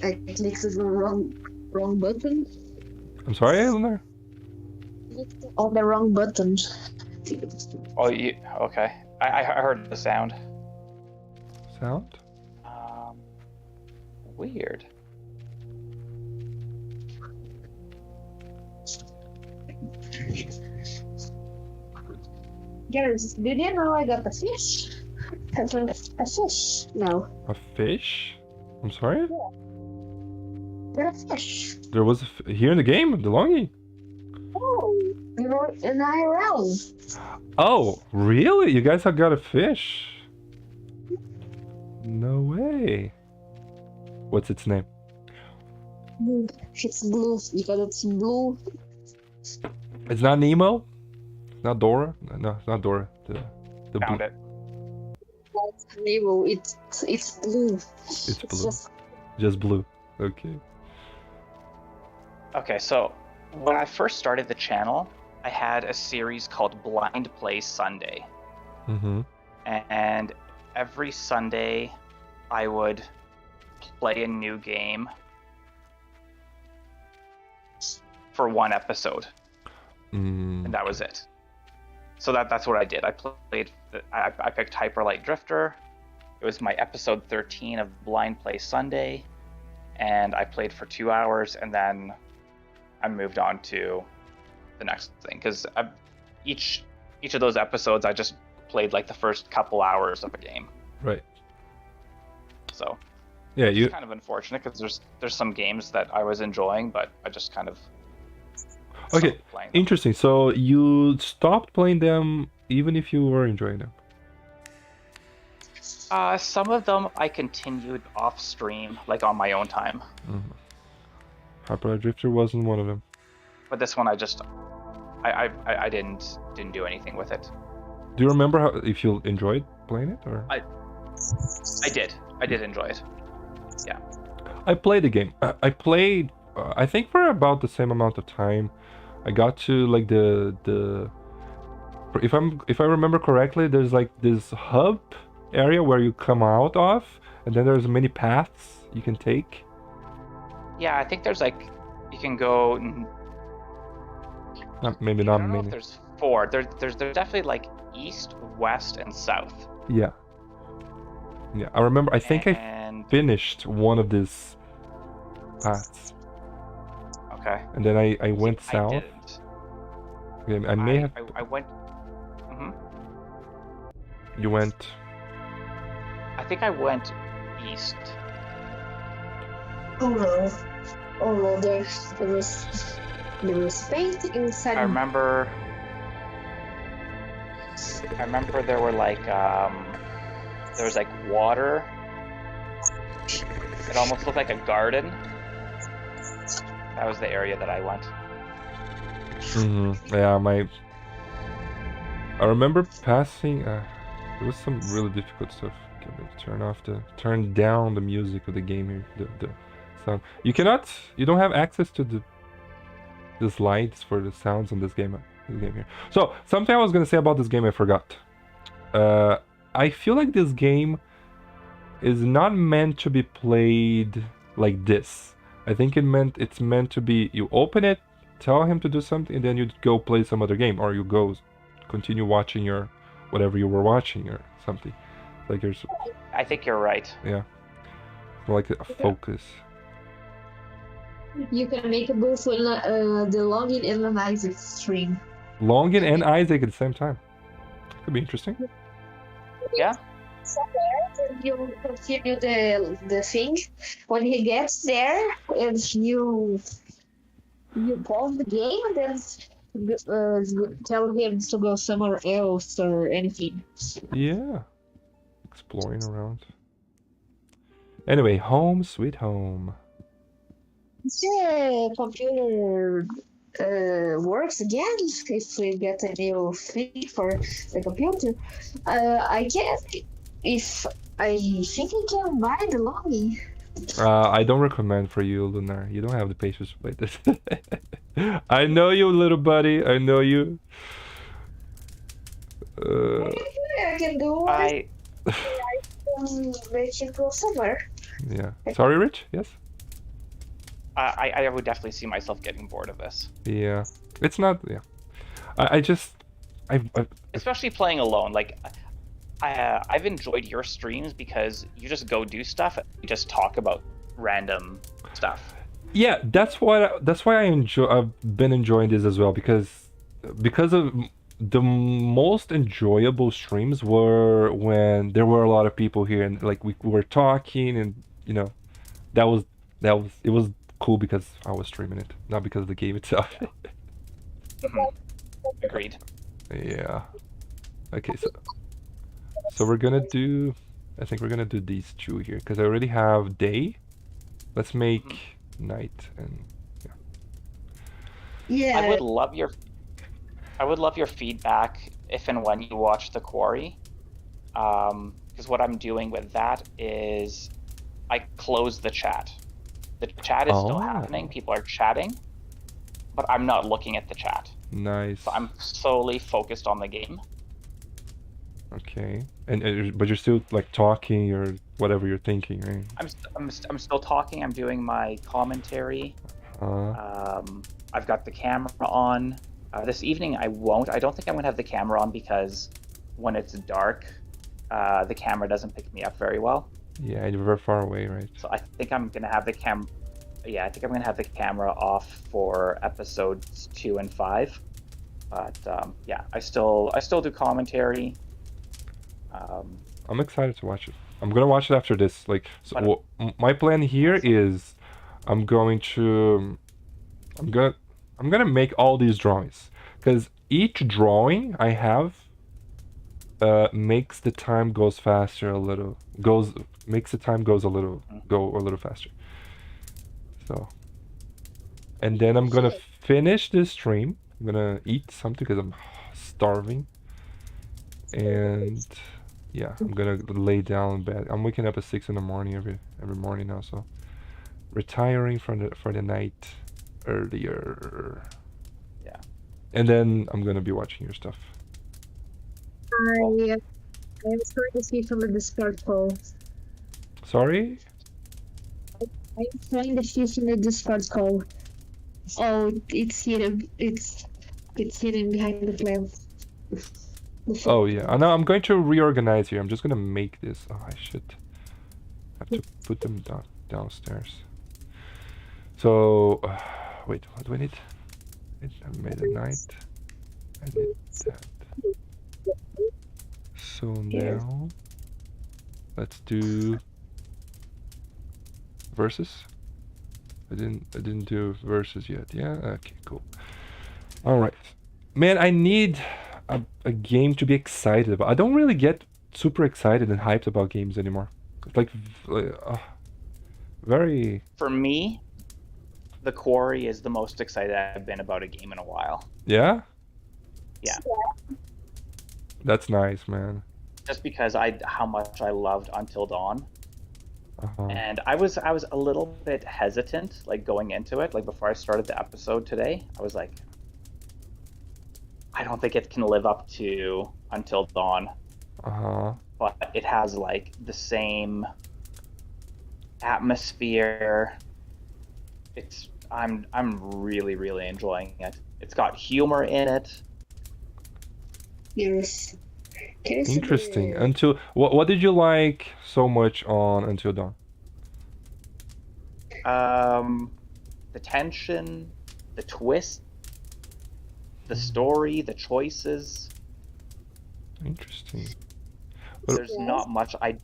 I clicked the wrong button. I'm sorry, Eleanor. Clicked on the wrong button. Oh, you okay? I heard the sound. Sound? Weird. Guys, did you know I got a fish? A fish now. A fish? I'm sorry? Got a fish. There was here in the game, the longy. Oh, you know, in IRL. Oh, really? You guys have got a fish? No way. What's its name? It's blue because it's blue. It's not Nemo? Not Dora? No, it's not Dora. The Found blue. it. It's Nemo. It's blue. It's blue. Just blue. Okay. Okay, so when I first started the channel, I had a series called Blind Play Sunday. Mm-hmm. And every Sunday I would play a new game for one episode, and that was it. So that's what I did. I picked Hyper Light Drifter. It was my episode 13 of Blind Play Sunday, and I played for 2 hours, and then I moved on to the next thing, because each of those episodes I just played like the first couple hours of a game. Right. So yeah, it's kind of unfortunate because there's some games that I was enjoying, but I just kind of Okay, stopped playing them. interesting. So you stopped playing them even if you were enjoying them. Some of them I continued off stream, like on my own time. Mm-hmm. Hyper Light Drifter wasn't one of them. But this one I just I didn't do anything with it. Do you remember if you enjoyed playing it or? I did enjoy it. Yeah. I played the game. I played, I think for about the same amount of time. I got to like if I remember correctly, there's like this hub, area where you come out of, and then there's many paths you can take. Yeah, I think there's like you can go. Maybe I not don't know many. if there's 4. There's definitely like east, west, and south. Yeah. Yeah, I remember. I think I And finished one of these paths, okay. and then I went I south. didn't. Okay, I may have. I went. hmm You went. I think I went east. Oh no. Oh no, there was paint inside. I remember there were like there was like water. It almost looked like a garden. That was the area that I went. Yeah, I remember passing. There was some really difficult stuff. Okay, turn down the music of the game here. The sound. You cannot. You don't have access to these lights for the sounds in this game. Here. So something I was gonna say about this game I forgot. I feel like this game is not meant to be played like this. I think it's meant to be, you open it, tell him to do something, and then you go play some other game, or you go continue watching your whatever you were watching or something. Like there's, I think you're right. yeah, like a focus. You can make a both with the login and an Isaac stream. Longin and Isaac at the same time. Could be interesting. Yeah. Somewhere you continue the thing. When he gets there, and you pause the game, and then tell him to go somewhere else or anything. Yeah, exploring around. Anyway, home sweet home. The computer works again if we get a new thing for the computer. I can, if I think I can buy the login. I don't recommend for you, Lunar. You don't have the patience to play this. I know you, little buddy. I know you. I can do it. I can make it go somewhere. Yeah. Sorry, Rich? Yes? I would definitely see myself getting bored of this. Yeah. It's not, yeah. I Especially playing alone. Like, I've enjoyed your streams because you just go do stuff. You just talk about random stuff. yeah, that's why I've been enjoying this as well, because of the most enjoyable streams were when there were a lot of people here and like we were talking, and you know, it was cool because I was streaming it, not because of the game itself. Agreed. Yeah. Okay, so we're gonna do, I think we're gonna do these two here because I already have day. Let's make night, and Yeah. I would love your feedback if and when you watch The Quarry. Because what I'm doing with that is I close the chat. The chat is still happening. People are chatting, but I'm not looking at the chat. Nice. So I'm solely focused on the game. Okay, and but you're still like talking or whatever you're thinking, right? I'm still talking. I'm doing my commentary. I've got the camera on. This evening I won't. I don't think I'm gonna have the camera on because when it's dark, the camera doesn't pick me up very well. Yeah, you're very far away, right? So I think I'm gonna have the camera off for episodes 2 and 5. But yeah, I still do commentary. I'm excited to watch it. I'm gonna watch it after this. Like, so my plan here is, I'm gonna make all these drawings, because each drawing I have makes the time goes faster a little. Makes the time go a little faster. So, and then I'm gonna finish this stream. I'm gonna eat something because I'm starving. And yeah, I'm gonna lay down in bed. I'm waking up at 6 in the morning every morning now, so retiring for the night earlier. Yeah. And then I'm gonna be watching your stuff. I'm trying to see from the Discord call. Sorry? I'm trying to see from the Discord call. Oh, it's hidden. It's hidden behind the plant. Oh yeah. I know I'm going to reorganize here. I'm just gonna make this. Oh, I should have to put them downstairs. So, wait, what do I need? I made a knight. I need that. So now, let's do versus. I didn't do versus yet. Yeah. Okay. Cool. All right. Man, I need a game to be excited about. I don't really get super excited and hyped about games anymore. It's like very. For me, The Quarry is the most excited I've been about a game in a while. Yeah. Yeah. That's nice, man. Just because how much I loved Until Dawn. Uh-huh. And I was a little bit hesitant, like going into it, like before I started the episode today. I was like, I don't think it can live up to Until Dawn. Uh-huh. But it has like the same atmosphere. I'm really, really enjoying it. It's got humor in it. Yes. Interesting. Until what did you like so much on Until Dawn? The tension, the twist, the story, the choices. Interesting. There's not much I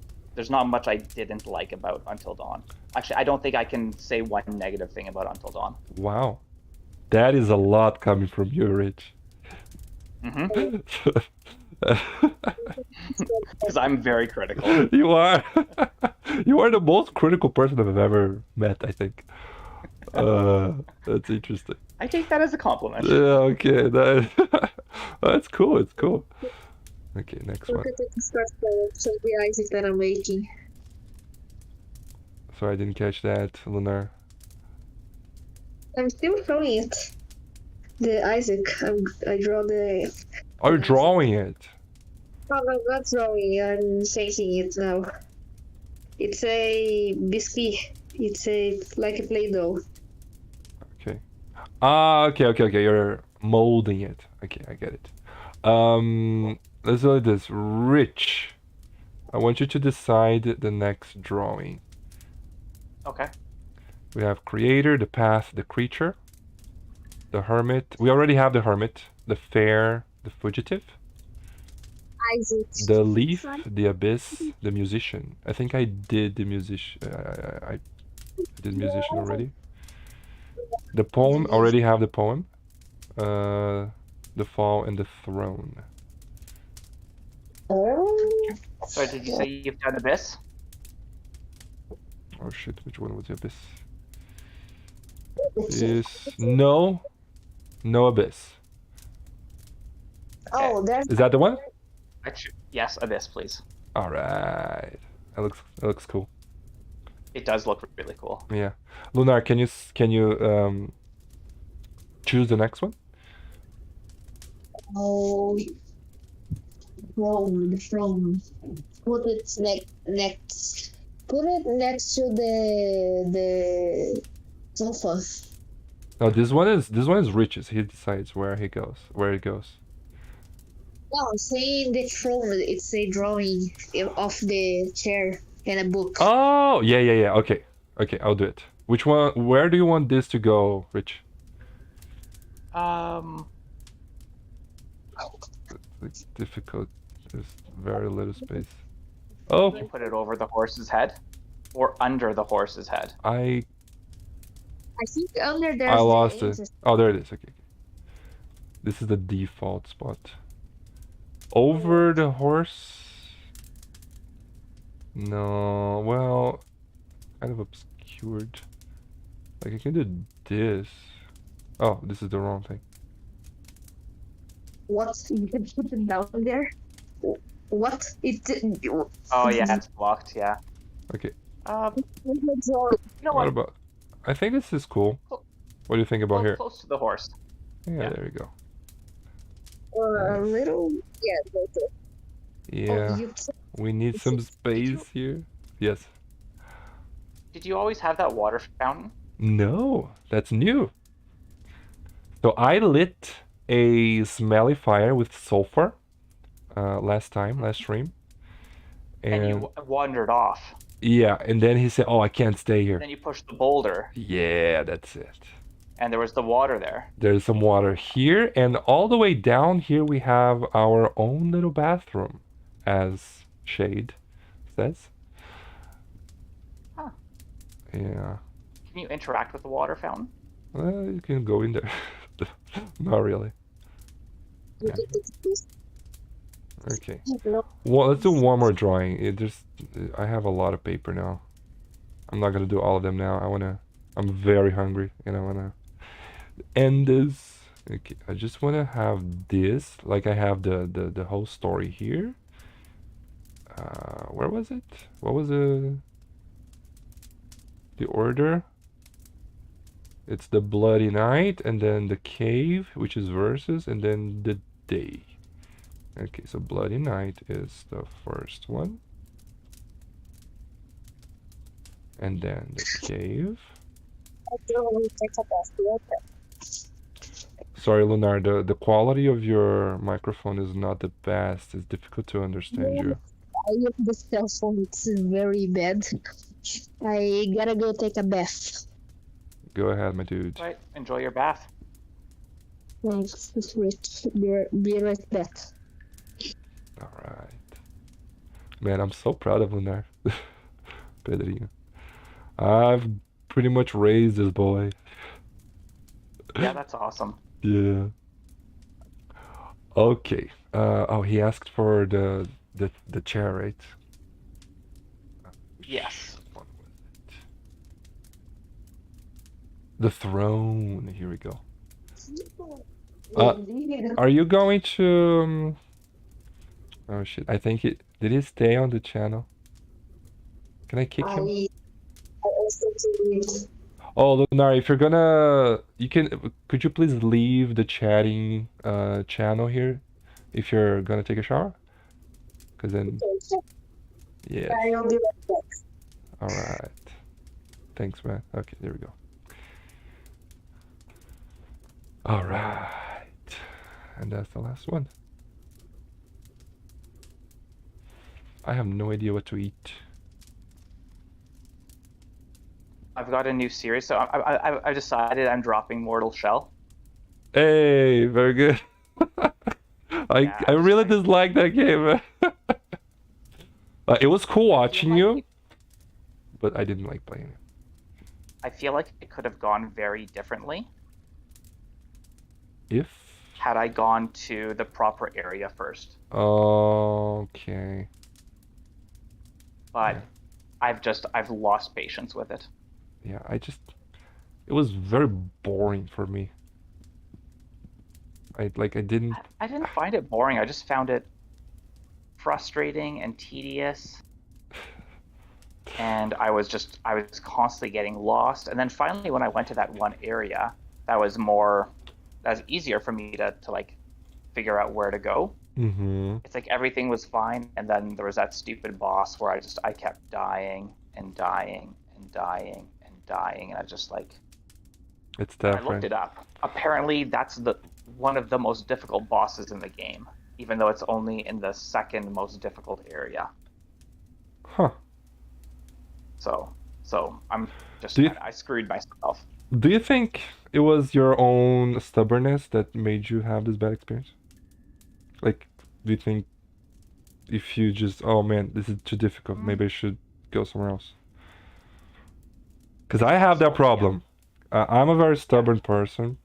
didn't like about Until Dawn. Actually, I don't think I can say one negative thing about Until Dawn. Wow. That is a lot coming from you, Rich. Mm-hmm. Because I'm very critical. You are. You are the most critical person I've ever met, I think. That's interesting. I take that as a compliment. Yeah, okay. That's cool. It's cool. Okay, next one. Look at the Discord call. So the Isaac that I'm making. Sorry, I didn't catch that, Lunar. I'm still showing it. The Isaac. I draw the. Are you drawing it? Oh, no, I'm not drawing. I'm changing it now. It's a biscuit. It's like a Play-Doh. Okay. Okay. You're molding it. Okay, I get it. Let's do this. Rich, I want you to decide the next drawing. Okay. We have creator, the path, the creature, the hermit. We already have the hermit, the fair, the fugitive, Isaac. the leaf, the abyss, the musician. I think I did the musician. I did musician already. The poem, already have the poem. The fall and the throne. So did you say you've done Abyss? Oh shit, which one was the abyss? No abyss. Oh, there's. Is that the one? Yes, Abyss, please. All right. That looks cool. It does look really cool. Yeah. Lunar, can you choose the next one? Oh, from. Put it next. Put it next to the sofa. No, this one is Rich's. He decides where it goes. No, I'm saying the throne. It's a drawing of the chair and a book. Oh, yeah. Okay, I'll do it. Which one? Where do you want this to go, Rich? It's difficult. There's very little space. Oh, You put it over the horse's head, or under the horse's head. I think under there. I lost it. Oh, there it is. Okay. This is the default spot. Over the horse? No, well, kind of obscured. Like I can do this. Oh, this is the wrong thing. What? You can put it down there? What? Oh yeah, it's blocked. Yeah. Okay. You know What what? about? I think this is cool. What do you think about here? Close to the horse. Yeah, yeah. there you go. Or a little. Yeah. Yeah, you we need some Did space you here. Yes. did you always have that water fountain? No, that's new. So I lit a smelly fire with sulfur last stream, And and you wandered off. yeah, and then he said, "Oh, I can't stay here." Then you pushed the boulder, Yeah, that's it. and there was the water there. There's some water here, and all the way down here we have our own little bathroom, as Shade says. Huh. Yeah. Can you interact with the water fountain? Well, you can go in there. Not really. Yeah. Okay. Well, let's do one more drawing. I have a lot of paper now. I'm not gonna do all of them now. I'm very hungry and I wanna end this. Okay, I just wanna have this, like I have the whole story here. Where was it? What was the order? It's the bloody night, and then the cave, which is verses, and then the day. Okay, so bloody night is the first one. And then the cave. Sorry, Lunar, the quality of your microphone is not the best. It's difficult to understand you. I use the cell phone. It's very bad. I gotta go take a bath. Go ahead, my dude. Right. Enjoy your bath. Thanks, Rich. Be right back. All right. Man, I'm so proud of Lunar. Pedrinho. I've pretty much raised this boy. Yeah, that's awesome. Yeah. Okay. Oh, he asked for the chair, right? Yes. What was it? The throne. Here we go. Are you going to? Oh shit! I think it did. He stay on the channel? Can I kick him? I also do it. Oh, Lunar, if you're gonna, you can. Could you please leave the chatting channel here, if you're gonna take a shower? Cause then, yes. I'll be right back. All right. Thanks, man. Okay, there we go. All right. And that's the last one. I have no idea what to eat. I've got a new series, so I've decided I'm dropping Mortal Shell. Hey, very good. Yeah, I just really like- dislike that game, man. It was cool watching you, but I didn't like playing it. I feel like it could have gone very differently If? had I gone to the proper area first. Okay. But Yeah. I've lost patience with it. Yeah, it was very boring for me. I didn't. I didn't find it boring. I just found it frustrating and tedious. And I was constantly getting lost. And then finally, when I went to that one area, that was easier for me to like figure out where to go. Mm-hmm. It's like everything was fine, and then there was that stupid boss where I kept dying and dying and dying and dying, and I just like It's I looked different. it up. Apparently, that's one of the most difficult bosses in the game, even though it's only in the second most difficult area. Huh. So I'm just Do you- I screwed myself. Do you think it was your own stubbornness that made you have this bad experience? Like, do you think if you just, oh man, this is too difficult, maybe I should go somewhere else? Because I have that problem. I'm a very stubborn person,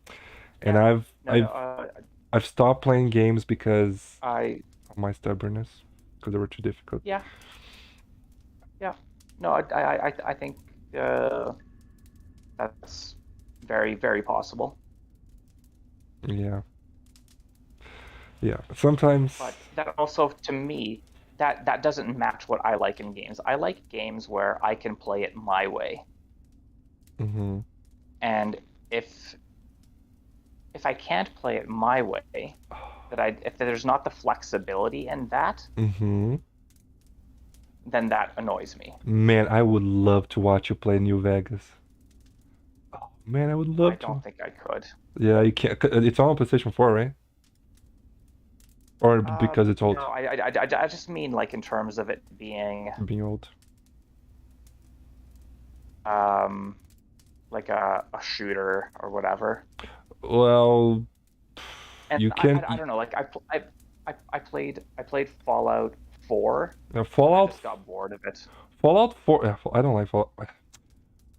and Yeah. I've stopped playing games because I of my stubbornness, because they were too difficult. yeah. No, I think that's very, very possible. Yeah. Yeah. Sometimes. But that also, to me, that doesn't match what I like in games. I like games where I can play it my way. Mm-hmm. And if I can't play it my way, if there's not the flexibility in that, Mm-hmm. then that annoys me. Man, I would love to watch you play New Vegas. Oh, man, I would I love to. don't think I could. Yeah, you can't. It's on PlayStation 4, right? Or because it's No, old, I just mean like in terms of it being old. um, like a shooter or whatever. Well, And you can. I don't know. Like I played Fallout 4, and I Fallout. just got bored of it. Fallout 4. I don't like Fallout.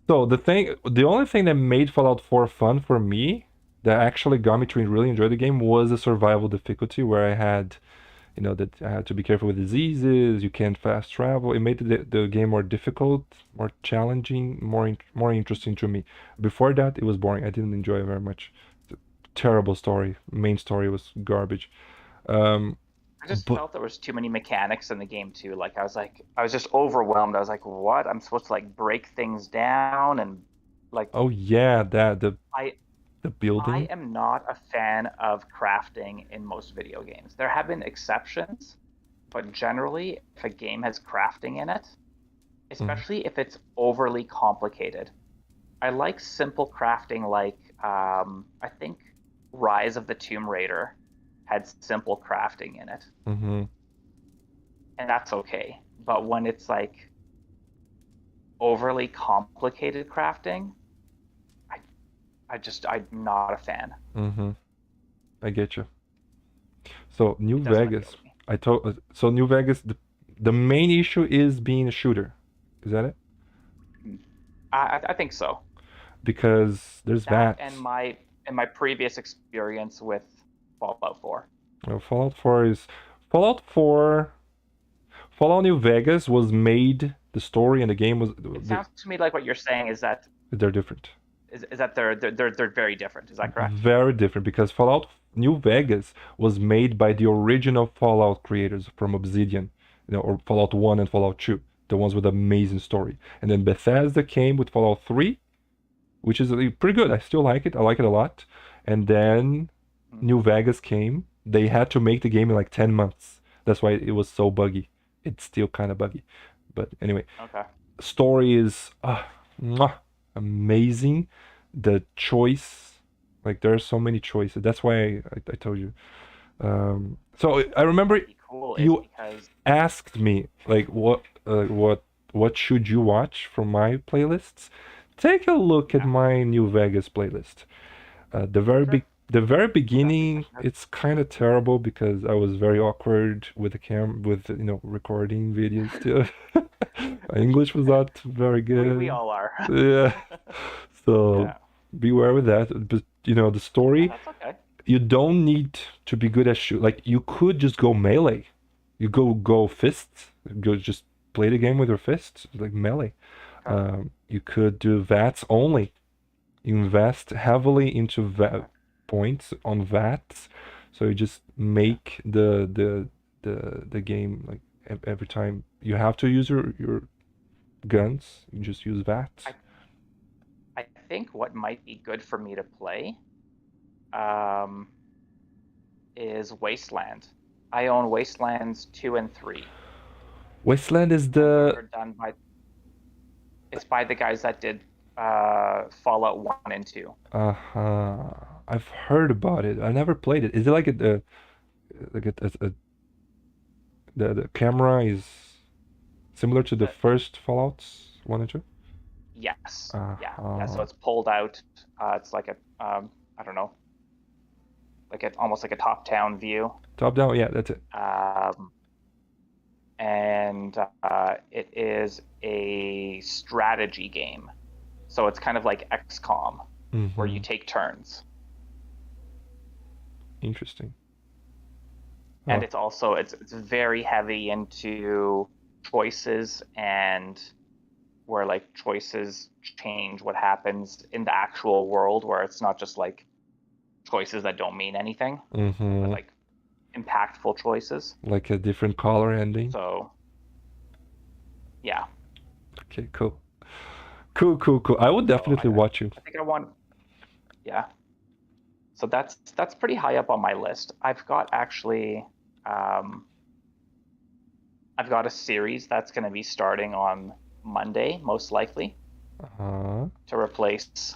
So the only thing that made Fallout 4 fun for me, that actually got me to really enjoy the game, was the survival difficulty, where I had, that I had to be careful with diseases. You can't fast travel. It made the game more difficult, more challenging, more interesting to me. Before that, it was boring. I didn't enjoy it very much. Terrible story. Main story was garbage. Um, I just but felt there was too many mechanics in the game too. Like I was just overwhelmed. I was like, what? I'm supposed to like break things down and like oh yeah, that I the I building. am not a fan of crafting in most video games. There have been exceptions, but generally, if a game has crafting in it, Mhm. especially if it's overly complicated, I like simple crafting. Like I think Rise of the Tomb Raider had simple crafting in it, Mhm. and that's okay. But when it's like overly complicated crafting, I I'm not a fan. Mhm. I get you. So New It doesn't appeal Vegas. to me. So New Vegas. The main issue is being a shooter. Is that it? I think so. Because there's That VATS. and my previous experience with Fallout 4. Fallout 4 is Fallout 4. Fallout New Vegas was made. The story and the game was It sounds to me like what you're saying they're different. is that they're very different. Is that correct? Very different because Fallout New Vegas was made by the original Fallout creators from Obsidian, or Fallout 1 and Fallout 2, the ones with amazing story. And then Bethesda came with Fallout 3, which is pretty good. I still like it. I like it a lot. And then Hmm. New Vegas came. They had to make the game in like 10 months. That's why it was so buggy. It's still kind of buggy. But anyway, Okay. story is amazing. The choice, like there are so many choices. That's why I told you. So I remember Might be cool is you because asked me like what should you watch from my playlists? Take a look at yeah, my New Vegas playlist. sure. The very Definitely beginning, check it out. it's kind of terrible because I was very awkward with with recording videos too. My English was not very We good. all are. Yeah, so Yeah. beware with that. But the Yeah, story, that's okay. you don't need to be good at shoot. Like you could just go melee. You go fists. Go just play the game with your fists, like melee. Okay. You could do VATS only. Invest heavily into Okay. points on VATs, so you just Yeah. make the game like every time you have to use your guns, you just use VATs. I I think what might be good for me to play um is Wasteland. I own Wastelands 2 and 3, Wasteland is and those the are done by it's by the guys that did Fallout 1 and 2. uh-huh. I've heard about it. I never played it. Is it like the camera is similar to the The, first Fallouts 1 and 2? yes. Yeah. Yeah, so Uh-huh. it's pulled out. It's like a I don't know, like almost like a top-down view. Top down, yeah, that's it. Um and it is a strategy game. So it's kind of like XCOM where you Mm-hmm. take turns. Interesting. And Oh. it's also it's very heavy into choices and where like choices change what happens in the actual world, where it's not just like choices that don't mean anything, but Mm-hmm. like impactful choices. Like a different color ending. So yeah. Okay, cool. Cool, cool, cool. I would So definitely watch you. I think I want, yeah. So that's pretty high up on my list. I've got a series that's going to be starting on Monday, most likely, to replace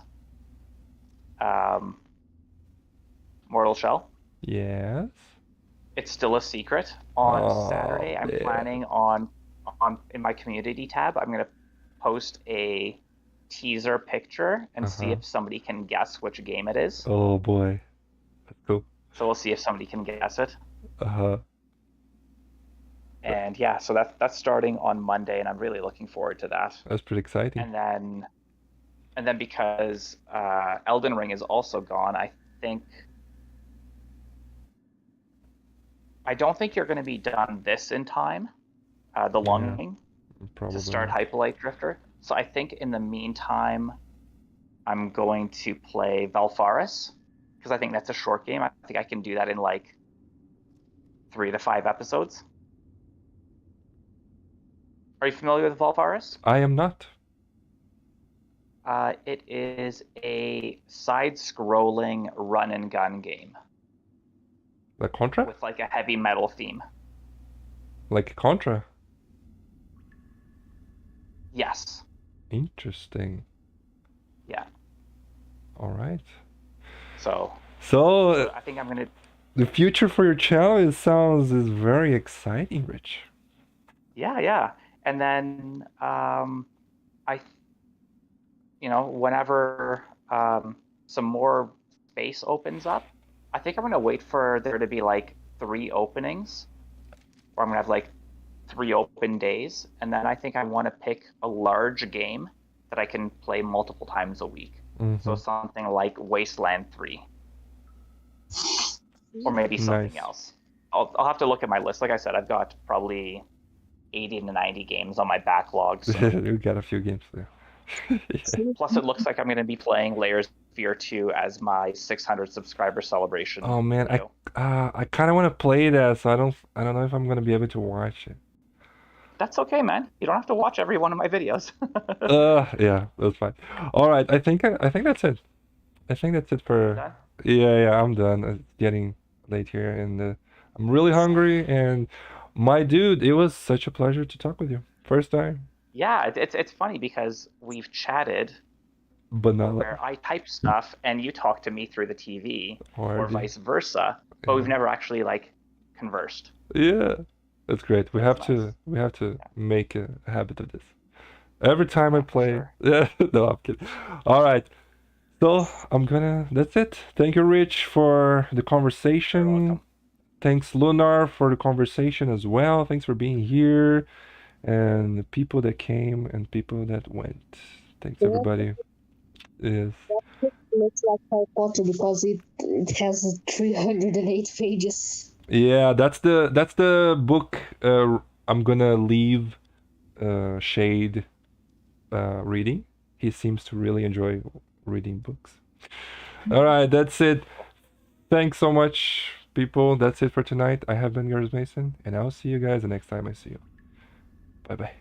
Mortal Shell. Yes. It's still a secret. On Oh, Saturday, I'm yeah. planning on in my community tab, I'm going to post a teaser picture and see if somebody can guess which game it is. Oh boy. That's cool. So we'll see if somebody can guess it. Uh-huh. And yeah, so that's starting on Monday, and I'm really looking forward to that. That's pretty exciting. And then because Elden Ring is also gone, I don't think you're going to be done this in time, the Longing, Probably. to start Hyperlight Drifter. So I think in the meantime, I'm going to play Valfaris, because I think that's a short game. I think I can do that in like 3 to 5 episodes. Are you familiar with Valfaris? I am not. It is a side-scrolling run-and-gun game Like Contra? with like a heavy metal theme. Like Contra. Yes. Interesting. Yeah. All right. So So I think I'm gonna. the future for your channel is very exciting, Rich. Yeah. And then whenever some more space opens up, I think I'm gonna wait for there to be like 3 openings, or I'm gonna have like 3 open days, and then I think I want to pick a large game that I can play multiple times a week. So something like Wasteland 3, or maybe something Nice. else. I'll have to look at my list. Like I said, I've got probably 80 to 90 games on my backlog. So. You got a few games there. Plus, it looks like I'm going to be playing Layers of Fear 2 as my 600 subscriber celebration. Oh man, video. I kind of want to play that, so I don't know if I'm gonna be able to watch it. That's okay, man. You don't have to watch every one of my videos. Yeah, that's fine. All right, I think that's it. I think that's it for. Done? Yeah, I'm done. It's getting late here, and I'm really hungry. And my dude, it was such a pleasure to talk with you. First time, Yeah, it's funny because we've chatted but not like where I type stuff and you talk to me through the TV, or already. vice versa, but we've never actually like conversed. Yeah, that's great. We have That's to nice. make a habit of this. Every time I Yeah, for play. sure. Yeah, no, I'm kidding. All right. So that's it. Thank you, Rich, for the You're conversation. welcome. Thanks, Lunar, for the conversation as well. Thanks for being here. And the people that came and people that went. Thanks, everybody. Yes. Looks like Harry Potter because it has 308 pages. Yeah, that's the book I'm gonna leave Shade reading. He seems to really enjoy reading books. All right, that's it. Thanks so much, people. That's it for tonight. I have been yours, Mason, and I'll see you guys the next time I see you. Bye bye.